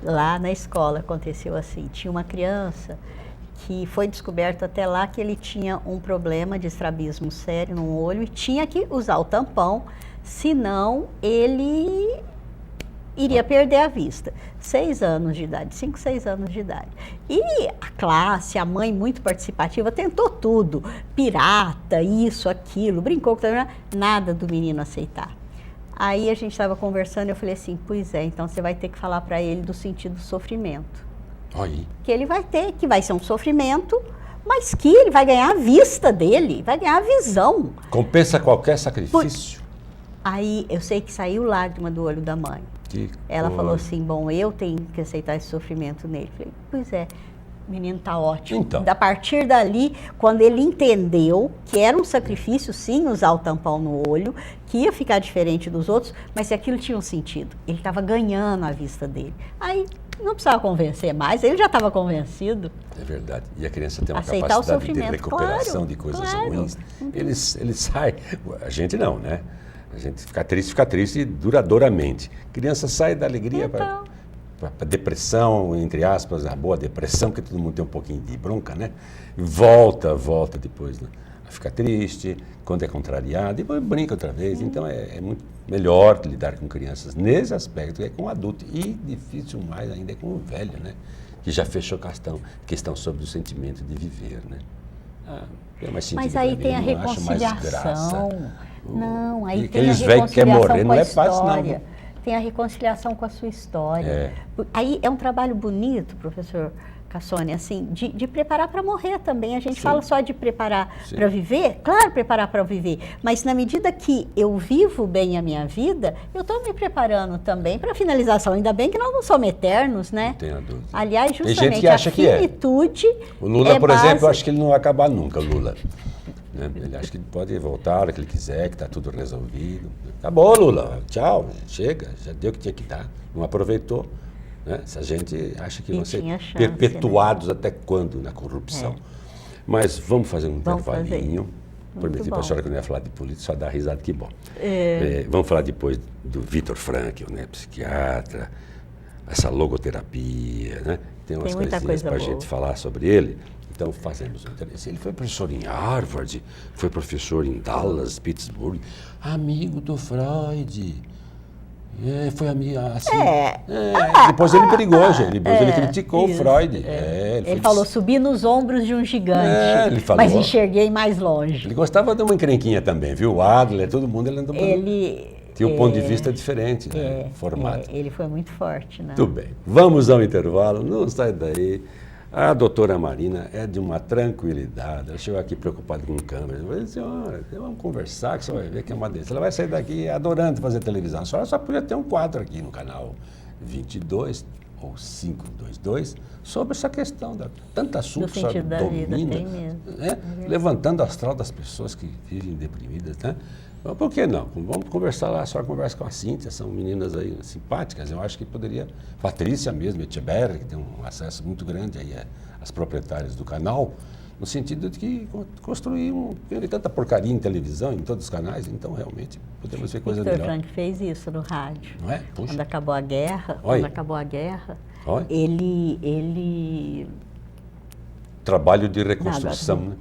Lá na escola aconteceu assim, tinha uma criança que foi descoberto até lá que ele tinha um problema de estrabismo sério no olho e tinha que usar o tampão, senão ele iria perder a vista. 6 anos de idade, 5, 6 anos de idade. E a classe, a mãe muito participativa, tentou tudo. Pirata, isso, aquilo, brincou com nada do menino aceitar. Aí a gente estava conversando e eu falei assim, pois é, então você vai ter que falar para ele do sentido do sofrimento. Aí. Que ele vai ter, que vai ser um sofrimento, mas que ele vai ganhar a vista dele, vai ganhar a visão. Compensa qualquer sacrifício. Aí eu sei que saiu lágrima do olho da mãe. Ela falou assim, bom, eu tenho que aceitar esse sofrimento nele. Falei, pois é, o menino está ótimo. Então. A partir dali, quando ele entendeu que era um sacrifício, sim, usar o tampão no olho, que ia ficar diferente dos outros, mas se aquilo tinha um sentido, ele estava ganhando a vista dele. Aí não precisava convencer mais, ele já estava convencido. É verdade. E a criança tem uma aceitar capacidade de recuperação de coisas ruins. Ele sai, a gente não, né? A gente fica triste duradouramente. Criança sai da alegria para depressão, entre aspas, a boa depressão, porque todo mundo tem um pouquinho de bronca, né? Volta depois, né? Fica triste, quando é contrariado, e depois brinca outra vez. Então é muito melhor lidar com crianças nesse aspecto que é com o adulto. E difícil mais ainda é com o velho, né? Que já fechou questão sobre o sentimento de viver, né? Mas aí tem a reconciliação. Não, aí tem a reconciliação quer morrer, não é fácil, não. Tem a reconciliação com a sua história. Aí é um trabalho bonito, professor Cassone, assim, de preparar para morrer também. A gente fala só de preparar para viver, claro, preparar para viver, mas na medida que eu vivo bem a minha vida, eu estou me preparando também para a finalização. Ainda bem que nós não somos eternos, né? Não tenho dúvida. Aliás, justamente, tem gente que acha a finitude O Lula, por exemplo, eu acho que ele não vai acabar nunca, o Lula. Ele acha que ele pode voltar a hora que ele quiser, que está tudo resolvido. Acabou, Lula, tchau, chega, já deu o que tinha que dar, não aproveitou. Né? Se a gente acha que vão ser perpetuados, né? Até quando na corrupção. Mas vamos fazer um intervalinho. Prometi para a senhora que eu não ia falar de política, só dar risada, que bom. Vamos falar depois do Viktor Frankl, né? Psiquiatra, essa logoterapia, né? Tem umas coisinhas para a gente falar sobre ele. Então fazemos um interesse. Ele foi professor em Harvard, foi professor em Dallas, Pittsburgh, amigo do Freud. Foi amigo assim. Depois ele brigou, gente. Depois ele criticou o Freud. Ele falou, subi nos ombros de um gigante, ele falou, mas enxerguei mais longe. Ele gostava de uma encrenquinha também, viu? O Adler, todo mundo, ele andou tinha um ponto de vista diferente, né? Formado. Ele foi muito forte, né? Tudo bem. Vamos ao intervalo, não sai daí. A doutora Marina é de uma tranquilidade. Ela chegou aqui preocupada com câmera. Eu falei, senhora, vamos conversar que você vai ver que é uma delícia. Ela vai sair daqui adorando fazer televisão. A senhora só podia ter um quadro aqui no canal 22 ou 522 sobre essa questão da tanta assunto que a senhora domina, tem mesmo. Né? Levantando o astral das pessoas que vivem deprimidas, né? Por que não? Vamos conversar lá, a senhora conversa com a Cíntia, são meninas aí simpáticas, eu acho que poderia, Patrícia mesmo, Etcheberry, que tem um acesso muito grande aí às proprietárias do canal, no sentido de que construir tanta porcaria em televisão, em todos os canais, então realmente podemos ver coisa melhor. Viktor Frankl fez isso no rádio. Não é? Puxa. Quando acabou a guerra, ele trabalho de reconstrução, né?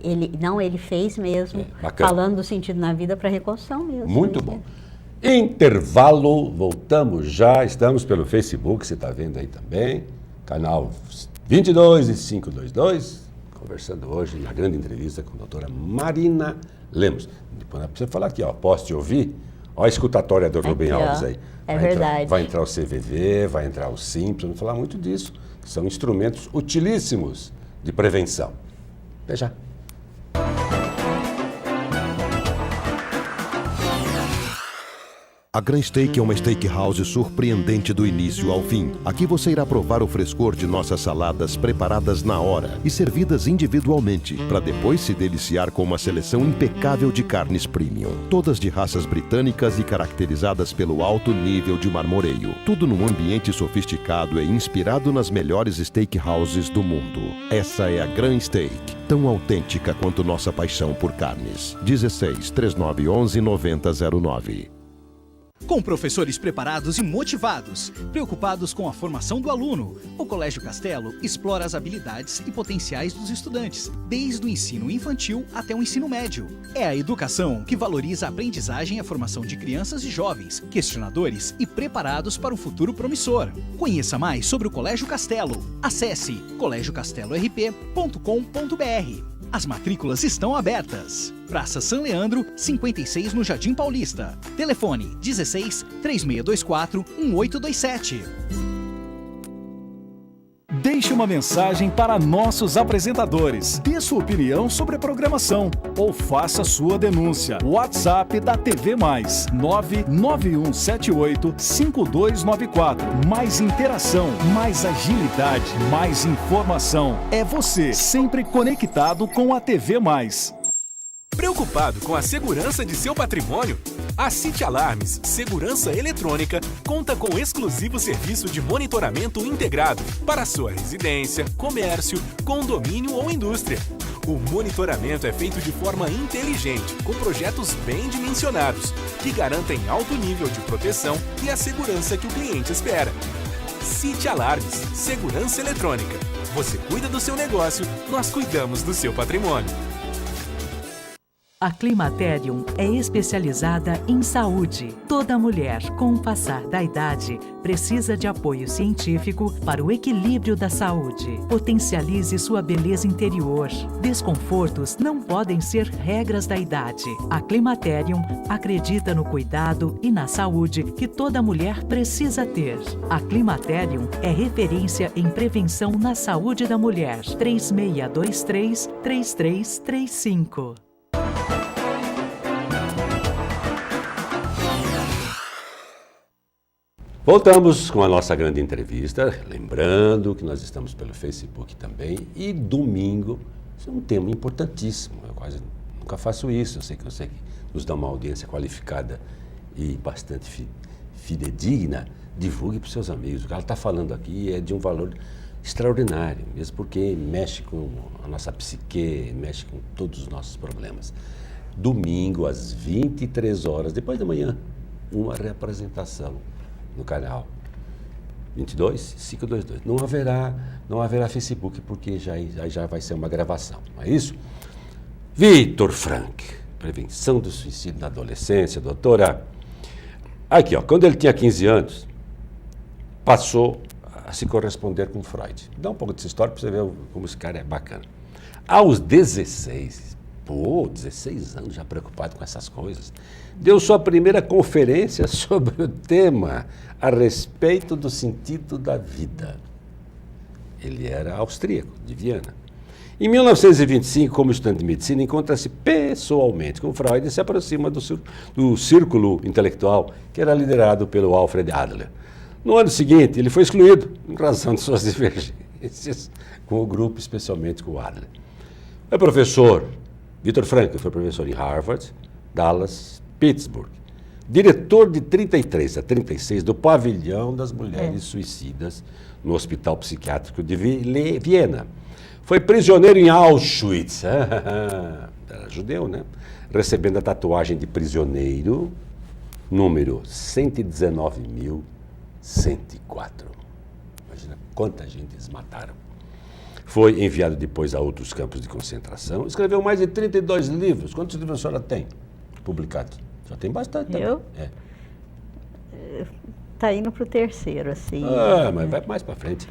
Ele fez mesmo, falando do sentido na vida para reconstrução mesmo. Muito bom. Intervalo, voltamos já, estamos pelo Facebook, você está vendo aí também, canal 22 e 522, conversando hoje na grande entrevista com a doutora Marina Lemos. Depois você falar aqui, ó, posso te ouvir? Ó a escutatória do Rubem Alves aí. É verdade. Vai entrar o CVV, vai entrar o Simples, vamos falar muito disso, que são instrumentos utilíssimos de prevenção. Até já. A Gran Steak é uma steakhouse surpreendente do início ao fim. Aqui você irá provar o frescor de nossas saladas preparadas na hora e servidas individualmente, para depois se deliciar com uma seleção impecável de carnes premium. Todas de raças britânicas e caracterizadas pelo alto nível de marmoreio. Tudo num ambiente sofisticado e inspirado nas melhores steakhouses do mundo. Essa é a Gran Steak, tão autêntica quanto nossa paixão por carnes. 16 3911 9009. Com professores preparados e motivados, preocupados com a formação do aluno, o Colégio Castelo explora as habilidades e potenciais dos estudantes, desde o ensino infantil até o ensino médio. É a educação que valoriza a aprendizagem e a formação de crianças e jovens, questionadores e preparados para um futuro promissor. Conheça mais sobre o Colégio Castelo. Acesse colegiocastelorp.com.br. As matrículas estão abertas. Praça São Leandro, 56 no Jardim Paulista. Telefone 16 3624 1827. Deixe uma mensagem para nossos apresentadores. Dê sua opinião sobre a programação ou faça sua denúncia. WhatsApp da TV Mais 991785294. Mais interação, mais agilidade, mais informação. É você sempre conectado com a TV Mais. Preocupado com a segurança de seu patrimônio? A City Alarmes Segurança Eletrônica conta com exclusivo serviço de monitoramento integrado para sua residência, comércio, condomínio ou indústria. O monitoramento é feito de forma inteligente, com projetos bem dimensionados, que garantem alto nível de proteção e a segurança que o cliente espera. City Alarmes Segurança Eletrônica. Você cuida do seu negócio, nós cuidamos do seu patrimônio. A Climaterium é especializada em saúde. Toda mulher, com o passar da idade, precisa de apoio científico para o equilíbrio da saúde. Potencialize sua beleza interior. Desconfortos não podem ser regras da idade. A Climaterium acredita no cuidado e na saúde que toda mulher precisa ter. A Climaterium é referência em prevenção na saúde da mulher. 3623-3335. Voltamos com a nossa grande entrevista, lembrando que nós estamos pelo Facebook também, e domingo, isso é um tema importantíssimo, eu quase nunca faço isso, eu sei que nos dá uma audiência qualificada e bastante fidedigna, divulgue para os seus amigos, o que ela está falando aqui é de um valor extraordinário, mesmo porque mexe com a nossa psique, mexe com todos os nossos problemas. Domingo, às 23 horas, depois da manhã, uma reapresentação no canal 22 522. Não haverá Facebook, porque já vai ser uma gravação, não é isso? Vitor Frank, prevenção do suicídio na adolescência, doutora. Aqui, ó, quando ele tinha 15 anos, passou a se corresponder com Freud. Dá um pouco dessa história para você ver como esse cara é bacana. Aos 16 anos já preocupado com essas coisas, deu sua primeira conferência sobre o tema a respeito do sentido da vida. Ele era austríaco, de Viena. Em 1925, como estudante de medicina, encontra-se pessoalmente com Freud e se aproxima do círculo intelectual que era liderado pelo Alfred Adler. No ano seguinte, ele foi excluído em razão de suas divergências com o grupo, especialmente com o Adler. É professor, Vitor Frankl foi professor em Harvard, Dallas, Pittsburgh. Diretor de 33 a 36 do Pavilhão das Mulheres Suicidas no Hospital Psiquiátrico de Viena. Foi prisioneiro em Auschwitz. Era judeu, né? Recebendo a tatuagem de prisioneiro, número 119.104. Imagina quanta gente eles mataram. Foi enviado depois a outros campos de concentração. Escreveu mais de 32 livros. Quantos livros a senhora tem publicados? Já tem bastante. Eu? É. Está indo para o terceiro, assim. Mas vai mais para frente.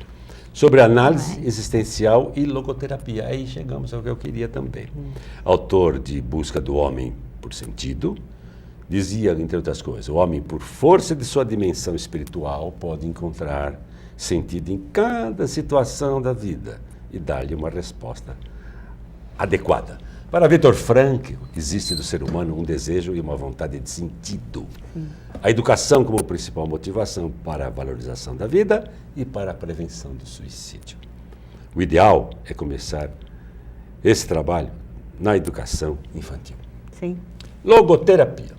Sobre análise existencial e logoterapia. Aí chegamos ao que eu queria também. Autor de Busca do Homem por Sentido, dizia, entre outras coisas, o homem, por força de sua dimensão espiritual, pode encontrar sentido em cada situação da vida e dar-lhe uma resposta adequada. Para Viktor Frankl, existe do ser humano um desejo e uma vontade de sentido. A educação como principal motivação para a valorização da vida e para a prevenção do suicídio. O ideal é começar esse trabalho na educação infantil. Sim. Logoterapia.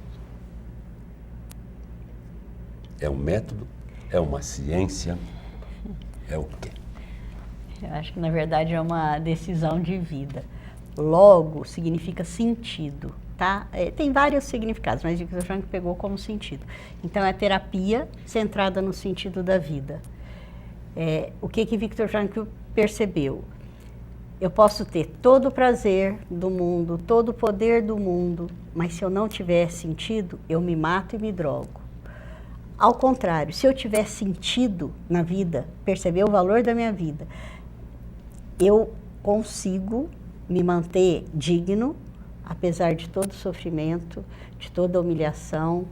É um método, é uma ciência, é o quê? Eu acho que, na verdade, é uma decisão de vida. Logo significa sentido, tá? Tem vários significados, mas Viktor Frankl pegou como sentido. Então, é terapia centrada no sentido da vida. O que Viktor Frankl percebeu? Eu posso ter todo o prazer do mundo, todo o poder do mundo, mas se eu não tiver sentido, eu me mato e me drogo. Ao contrário, se eu tiver sentido na vida, perceber o valor da minha vida, eu consigo me manter digno, apesar de todo sofrimento, de toda humilhação,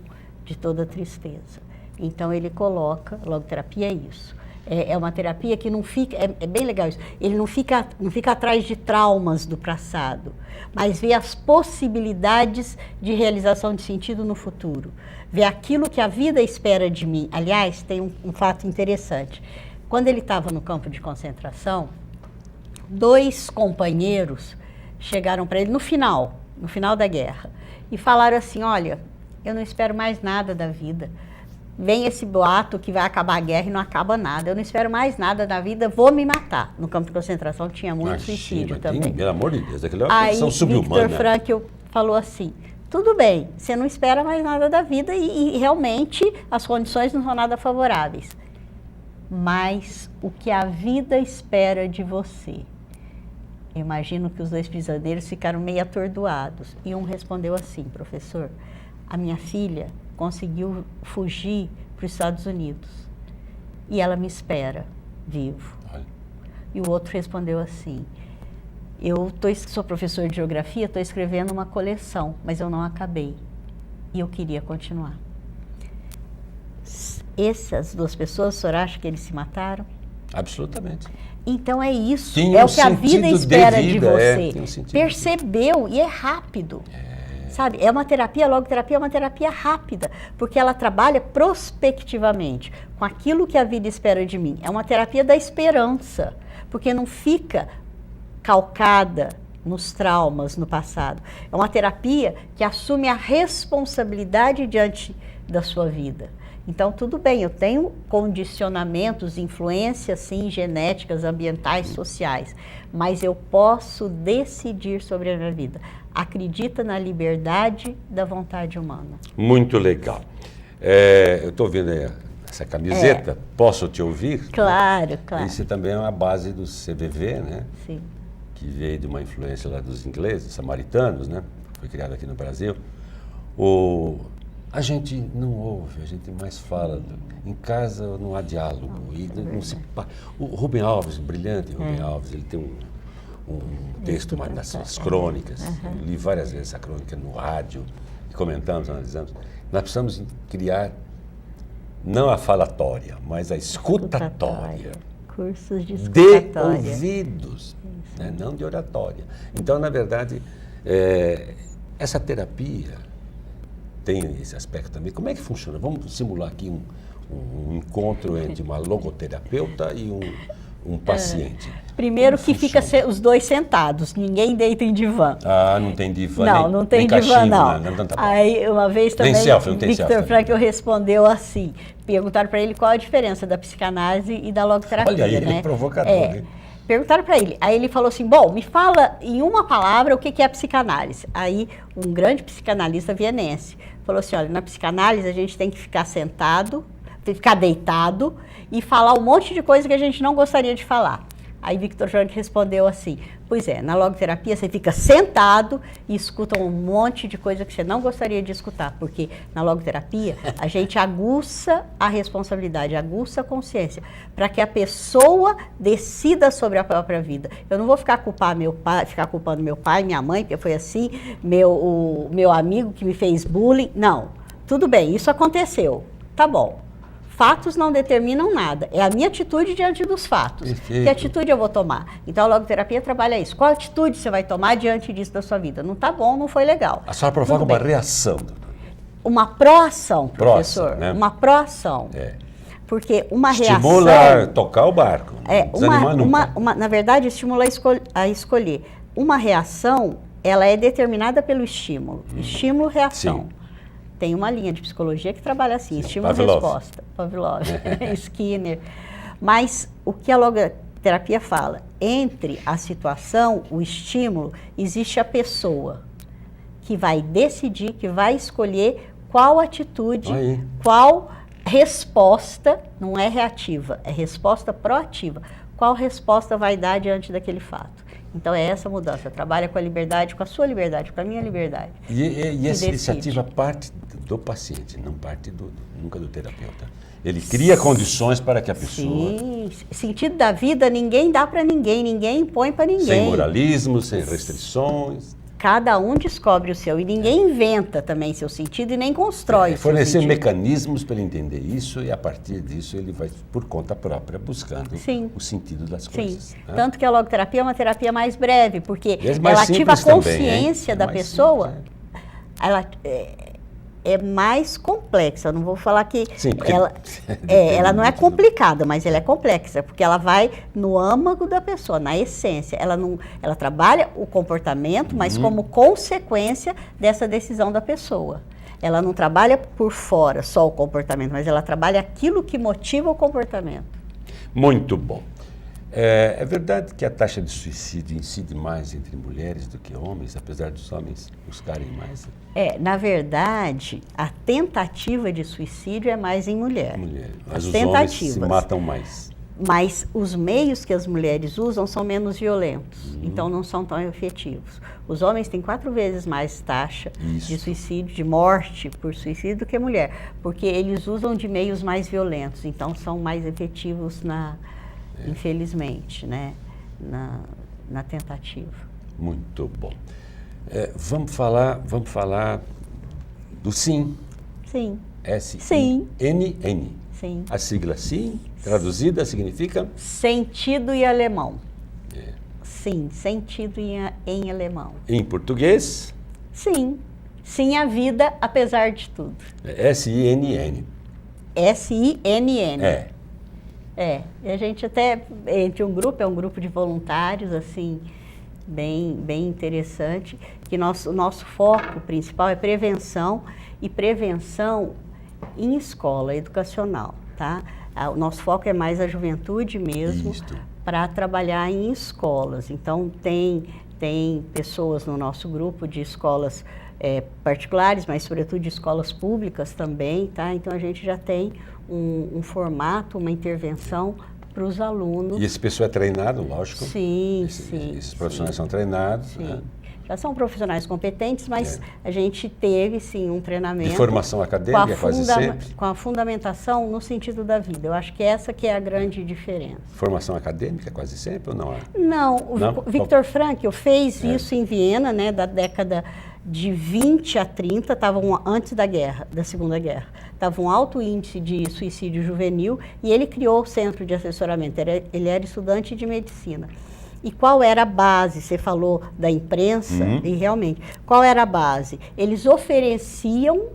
de toda tristeza. Então ele coloca, logoterapia é isso. É uma terapia que não fica, é bem legal isso, ele não fica atrás de traumas do passado, mas vê as possibilidades de realização de sentido no futuro. Vê aquilo que a vida espera de mim. Aliás, tem um fato interessante. Quando ele estava no campo de concentração, 2 companheiros chegaram para ele no final da guerra, e falaram assim, olha, eu não espero mais nada da vida. Vem esse boato que vai acabar a guerra e não acaba nada. Eu não espero mais nada da vida, vou me matar. No campo de concentração tinha muito suicídio também. Pelo amor de Deus, aquilo é uma condição subhumana. Viktor Frankl falou assim, tudo bem, você não espera mais nada da vida e realmente as condições não são nada favoráveis. Mas o que a vida espera de você? Eu imagino que os 2 prisioneiros ficaram meio atordoados. E um respondeu assim, professor, a minha filha conseguiu fugir para os Estados Unidos e ela me espera vivo. Olha. E o outro respondeu assim, sou professor de geografia, estou escrevendo uma coleção, mas eu não acabei e eu queria continuar. Essas 2 pessoas, o senhor acha que eles se mataram? Absolutamente. Então é isso, é o que a vida espera de você. Percebeu e é rápido. Sabe, é uma terapia, a logoterapia é uma terapia rápida, porque ela trabalha prospectivamente com aquilo que a vida espera de mim. É uma terapia da esperança, porque não fica calcada nos traumas, no passado. É uma terapia que assume a responsabilidade diante da sua vida. Então, tudo bem, eu tenho condicionamentos, influências, sim, genéticas, ambientais, sociais, mas eu posso decidir sobre a minha vida. Acredita na liberdade da vontade humana. Muito legal. Eu estou vendo essa camiseta, posso te ouvir? Claro, claro. Isso também é uma base do CVV, né? Sim. Que veio de uma influência lá dos ingleses, samaritanos, né? Foi criado aqui no Brasil. A gente não ouve, a gente mais fala. Em casa não há diálogo. Não se, o Rubem Alves, brilhante Rubem Alves, ele tem um texto mais nas suas crônicas. Eu li várias vezes essa crônica no rádio, e comentamos, analisamos. Nós precisamos criar, não a falatória, mas a escutatória. Cursos de escutatória. De ouvidos, né, não de oratória. Então, na verdade, essa terapia tem esse aspecto também. Como é que funciona? Vamos simular aqui um encontro entre uma logoterapeuta e um paciente. Primeiro que fica os 2 sentados, ninguém deita em divã. Ah, não tem divã. Não tem divã, não. Tá. Aí, uma vez também, Viktor Frankl respondeu assim, perguntaram para ele qual a diferença da psicanálise e da logoterapia. Olha, ele é provocador, hein? Perguntaram para ele, aí ele falou assim, bom, me fala em uma palavra o que é a psicanálise. Aí um grande psicanalista vienense falou assim, olha, na psicanálise a gente tem que ficar sentado, tem que ficar deitado e falar um monte de coisa que a gente não gostaria de falar. Aí Victor Frankl respondeu assim, pois é, na logoterapia você fica sentado e escuta um monte de coisa que você não gostaria de escutar, porque na logoterapia a gente aguça a responsabilidade, aguça a consciência, para que a pessoa decida sobre a própria vida. Eu não vou ficar culpando meu pai, minha mãe, porque foi assim, meu amigo que me fez bullying. Não, tudo bem, isso aconteceu, tá bom. Fatos não determinam nada. É a minha atitude diante dos fatos. Perfeito. Que atitude eu vou tomar? Então, a logoterapia trabalha isso. Qual atitude você vai tomar diante disso da sua vida? Não está bom, não foi legal. A senhora provoca uma reação. Uma proação, professor. Né? Uma proação. Porque uma estimula reação... a tocar o barco. Na verdade, estimula a escolher. Uma reação, ela é determinada pelo estímulo. Estímulo-reação. Sim. Tem uma linha de psicologia que trabalha assim, estímulo-resposta. Pavlov, Skinner. Mas o que a logoterapia fala? Entre a situação, o estímulo, existe a pessoa que vai decidir, que vai escolher qual atitude, qual resposta, não é reativa, é resposta proativa. Qual resposta vai dar diante daquele fato? Então, é essa mudança. Trabalha com a liberdade, com a sua liberdade, com a minha liberdade. E essa iniciativa parte do paciente, não parte nunca do terapeuta. Ele cria condições para que a pessoa... Sim, sentido da vida ninguém dá para ninguém, ninguém impõe para ninguém. Sem moralismo, sem restrições. Cada um descobre o seu e ninguém inventa também seu sentido e nem constrói o seu fornecer sentido. Mecanismos para ele entender isso e a partir disso ele vai por conta própria buscando o sentido das coisas. Sim, né? Tanto que a logoterapia é uma terapia mais breve, porque mais ela ativa a também, consciência da pessoa. Simples, ela é mais complexa, eu não vou falar que ela não é complicada, mas ela é complexa, porque ela vai no âmago da pessoa, na essência. Ela trabalha o comportamento, mas como consequência dessa decisão da pessoa. Ela não trabalha por fora só o comportamento, mas ela trabalha aquilo que motiva o comportamento. Muito bom. É verdade que a taxa de suicídio incide mais entre mulheres do que homens, apesar dos homens buscarem mais? Na verdade, a tentativa de suicídio é mais em mulher. Mas os homens se matam mais. Mas os meios que as mulheres usam são menos violentos, então não são tão efetivos. Os homens têm 4 vezes mais taxa de suicídio, de morte por suicídio do que a mulher, porque eles usam de meios mais violentos, então são mais efetivos infelizmente, né, na tentativa. Muito bom. Vamos falar do SIN. Sim. S-I-N-N. Sim. A sigla SIN, traduzida, significa? Sentido em alemão. Sim, sentido em alemão. Em português? Sim. Sim à vida, apesar de tudo. S-I-N-N. S-I-N-N. E a gente até, entre um grupo de voluntários, assim, bem interessante, que o nosso foco principal é prevenção, e prevenção em escola educacional, tá? O nosso foco é mais a juventude mesmo, para trabalhar em escolas. Então, tem pessoas no nosso grupo de escolas particulares, mas sobretudo de escolas públicas também, tá? Então, a gente já tem um formato, uma intervenção para os alunos. E esse pessoal é treinado, lógico? Sim, esses profissionais são treinados? Sim. Né? Já são profissionais competentes, mas a gente teve, sim, um treinamento... De formação acadêmica, quase sempre? Com a fundamentação no sentido da vida. Eu acho que essa que é a grande diferença. Formação acadêmica, quase sempre, ou não? Não, o Victor Frankl fez isso em Viena, né, da década de 20 a 30, antes da Segunda Guerra. Estava um alto índice de suicídio juvenil e ele criou o centro de assessoramento. Ele era estudante de medicina. E qual era a base? Você falou da imprensa, e realmente, qual era a base? Eles ofereciam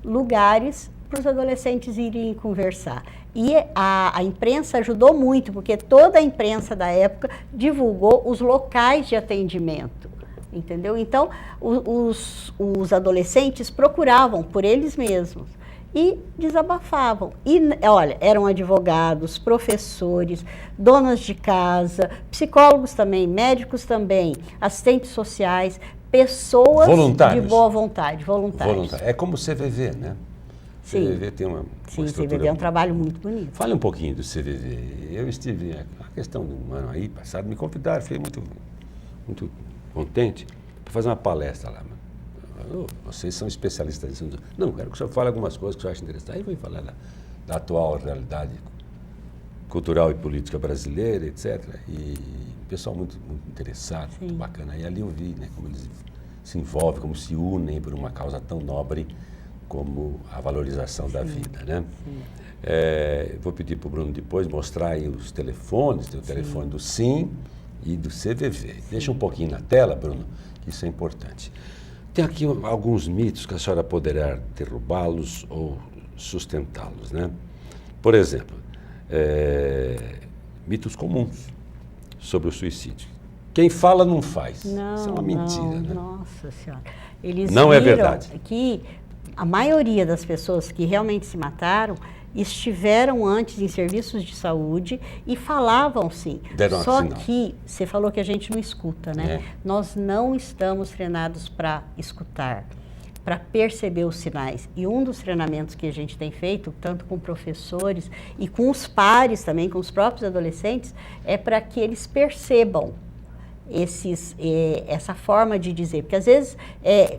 lugares para os adolescentes irem conversar. E a imprensa ajudou muito, porque toda a imprensa da época divulgou os locais de atendimento, entendeu? Então, os adolescentes procuravam por eles mesmos e desabafavam. E, olha, eram advogados, professores, donas de casa, psicólogos também, médicos também, assistentes sociais, pessoas de boa vontade, voluntários. É como o CVV, né? CVV tem uma Sim, estrutura... CVV é um trabalho muito bonito. Fale um pouquinho do CVV. Eu estive, a questão de um ano aí passado, me convidaram, fiquei muito contente para fazer uma palestra lá. Vocês são especialistas nisso. Não, quero que o senhor fale algumas coisas que o senhor acha interessantes. Aí eu vou falar da atual realidade cultural e política brasileira, etc. E o pessoal muito interessado, Sim. muito bacana. E ali eu vi, né, como eles se envolvem, como se unem por uma causa tão nobre como a valorização da vida, né? Vou pedir para o Bruno depois mostrar aí os telefones, tem o telefone do SIM e do CVV. Deixa um pouquinho na tela, Bruno, que isso é importante. Tem aqui alguns mitos que a senhora poderá derrubá-los ou sustentá-los, né? Por exemplo, mitos comuns sobre o suicídio. Quem fala não faz. Não, isso é uma mentira, né? Nossa Senhora. Eles não é viram verdade. Que a maioria das pessoas que realmente se mataram estiveram antes em serviços de saúde e falavam sim. Deram Só sinal. que você falou que a gente não escuta, né? Nós não estamos treinados para escutar, para perceber os sinais. E um dos treinamentos que a gente tem feito, tanto com professores e com os pares também, com os próprios adolescentes, é para que eles percebam essa forma de dizer. Porque às vezes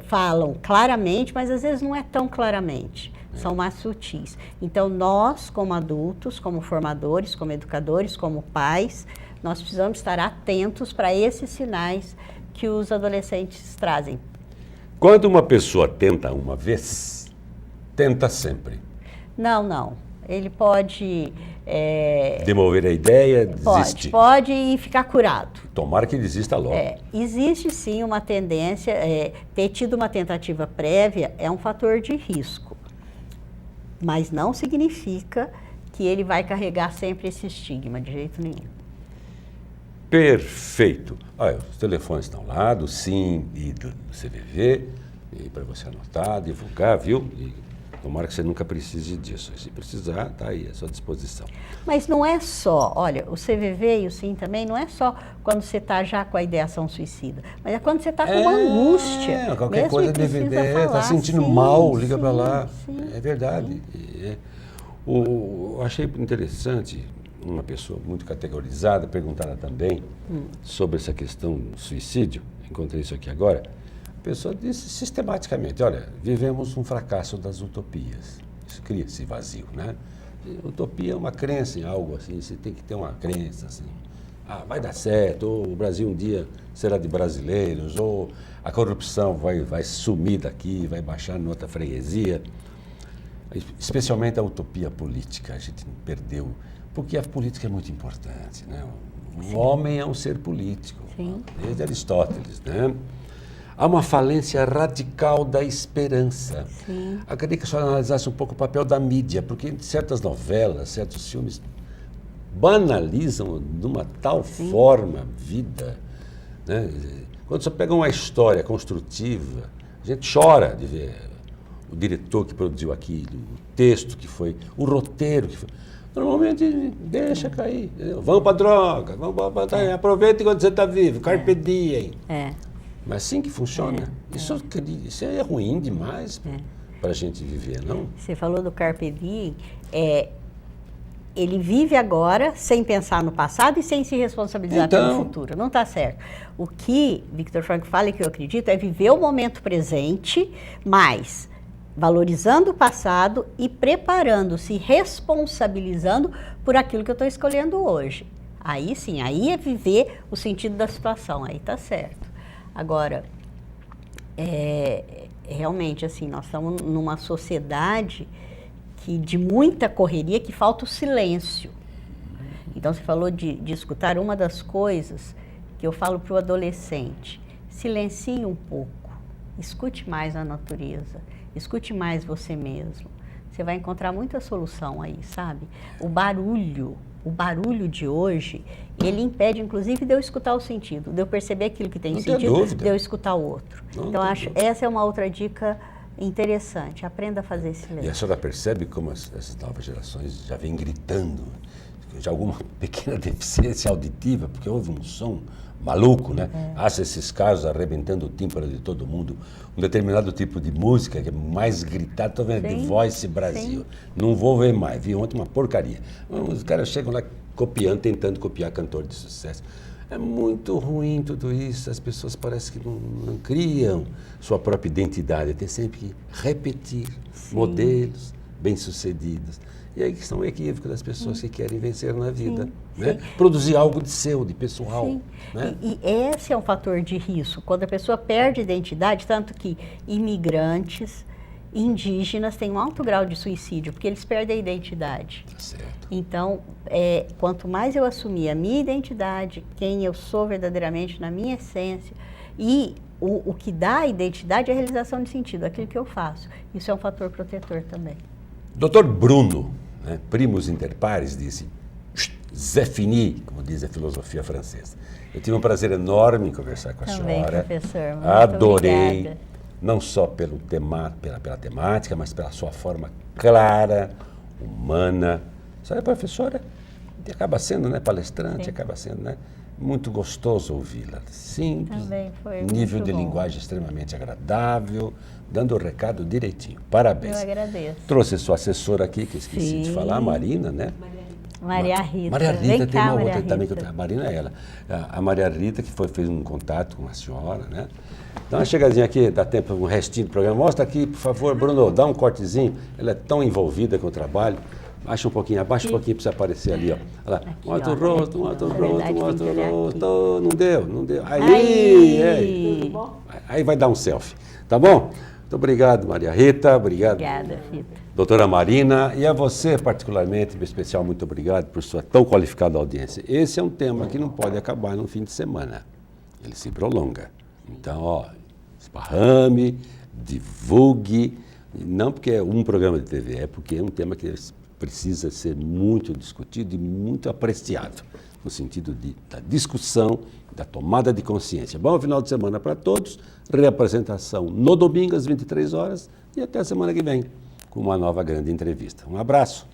falam claramente, mas às vezes não é tão claramente. São mais sutis. Então, nós, como adultos, como formadores, como educadores, como pais, nós precisamos estar atentos para esses sinais que os adolescentes trazem. Quando uma pessoa tenta uma vez, tenta sempre. Não. Ele pode... demover a ideia, desistir. Pode e ficar curado. Tomara que desista logo. Existe sim uma tendência, ter tido uma tentativa prévia é um fator de risco. Mas não significa que ele vai carregar sempre esse estigma, de jeito nenhum. Perfeito. Os telefones estão lá, do SIM e do CVV, e para você anotar, divulgar, viu? E tomara que você nunca precise disso. Se precisar, está aí à sua disposição. Mas não é só, olha, o CVV e o SIM também não é só quando você está já com a ideação suicida, mas é quando você está com uma angústia. Qualquer coisa deve está sentindo mal, liga para lá. Sim. É verdade. Eu achei interessante uma pessoa muito categorizada, perguntada também sobre essa questão do suicídio, encontrei isso aqui agora. A pessoa disse sistematicamente, olha, vivemos um fracasso das utopias. Isso cria esse vazio, né? Utopia é uma crença em algo assim, você tem que ter uma crença assim. Vai dar certo, ou o Brasil um dia será de brasileiros, ou a corrupção vai sumir daqui, vai baixar em outra freguesia. Especialmente a utopia política, a gente perdeu, porque a política é muito importante, né? O homem é um ser político, desde Aristóteles, né? Há uma falência radical da esperança. Eu queria que a senhora analisasse um pouco o papel da mídia, porque certas novelas, certos filmes banalizam de uma tal forma a vida, né? Quando você pega uma história construtiva, a gente chora de ver o diretor que produziu aquilo, o texto que foi, o roteiro que foi. Normalmente deixa cair, entendeu? Vamos para droga, aproveita enquanto você está vivo, carpe diem. Mas assim que funciona. Isso é ruim demais para a gente viver, não? Você falou do carpe diem, ele vive agora sem pensar no passado e sem se responsabilizar pelo futuro. Não está certo. O que Viktor Frankl fala e que eu acredito é viver o momento presente, mas valorizando o passado e preparando-se, responsabilizando por aquilo que eu estou escolhendo hoje. Aí sim, aí é viver o sentido da situação, aí está certo. Agora, realmente assim, nós estamos numa sociedade de muita correria, que falta o silêncio. Então, você falou de escutar. Uma das coisas que eu falo para o adolescente, silencie um pouco, escute mais a natureza, escute mais você mesmo. Você vai encontrar muita solução aí, sabe? O barulho de hoje, ele impede, inclusive, de eu escutar o sentido, de eu perceber aquilo que tem sentido, de eu escutar o outro. Então, acho essa é uma outra dica interessante. Aprenda a fazer silêncio. E a senhora percebe como essas novas gerações já vêm gritando, de alguma pequena deficiência auditiva, porque houve um som maluco, né? Acha esses casos arrebentando o tímpano de todo mundo, um determinado tipo de música que é mais gritado, estou vendo de Voice Brasil, não vou ver mais, vi ontem uma porcaria. Os caras chegam lá copiando, tentando copiar cantor de sucesso. É muito ruim tudo isso, as pessoas parecem que não criam sua própria identidade, tem sempre que repetir modelos bem-sucedidos. E aí que são o equívoco das pessoas que querem vencer na vida. Né? Produzir algo de seu, de pessoal. Né? E esse é um fator de risco. Quando a pessoa perde identidade, tanto que imigrantes, indígenas têm um alto grau de suicídio, porque eles perdem a identidade. Tá certo. Então, quanto mais eu assumir a minha identidade, quem eu sou verdadeiramente na minha essência, e o que dá a identidade é a realização de sentido, aquilo que eu faço. Isso é um fator protetor também. Dr. Bruno, né, primus inter pares, disse, c'est fini, como diz a filosofia francesa. Eu tive um prazer enorme em conversar com a Também, senhora. professor, muito Adorei, obrigada. Não só pela temática, mas pela sua forma clara, humana. A senhora é professora e acaba sendo, né, palestrante, acaba sendo, né, muito gostoso ouvi-la. Simples, Também foi nível muito de bom. linguagem extremamente agradável, dando o recado direitinho. Parabéns. Eu agradeço. Trouxe sua assessora aqui, que esqueci de falar, a Marina, né? Maria Rita. Maria Rita, Vem tem cá, uma Maria outra também, Rita. a Marina é ela. A Maria Rita, que fez um contato com a senhora, né? Dá uma chegadinha aqui, dá tempo, um restinho do programa. Mostra aqui, por favor, Bruno, dá um cortezinho. Ela é tão envolvida com o trabalho. Abaixa um pouquinho para você aparecer ali, ó. Olha lá. Mostra o rosto, mostra o rosto, mostra o rosto. Não deu. Aí, aí vai dar um selfie, tá bom? Muito obrigado, Maria Rita, obrigado. Obrigada, Rita. Doutora Marina, e a você particularmente, em especial, muito obrigado por sua tão qualificada audiência. Esse é um tema que não pode acabar no fim de semana, ele se prolonga. Então, ó, esparrame, divulgue, não porque é um programa de TV, é porque é um tema que precisa ser muito discutido e muito apreciado, no sentido da discussão, da tomada de consciência. Bom final de semana para todos, reapresentação no domingo às 23 horas e até a semana que vem com uma nova grande entrevista. Um abraço.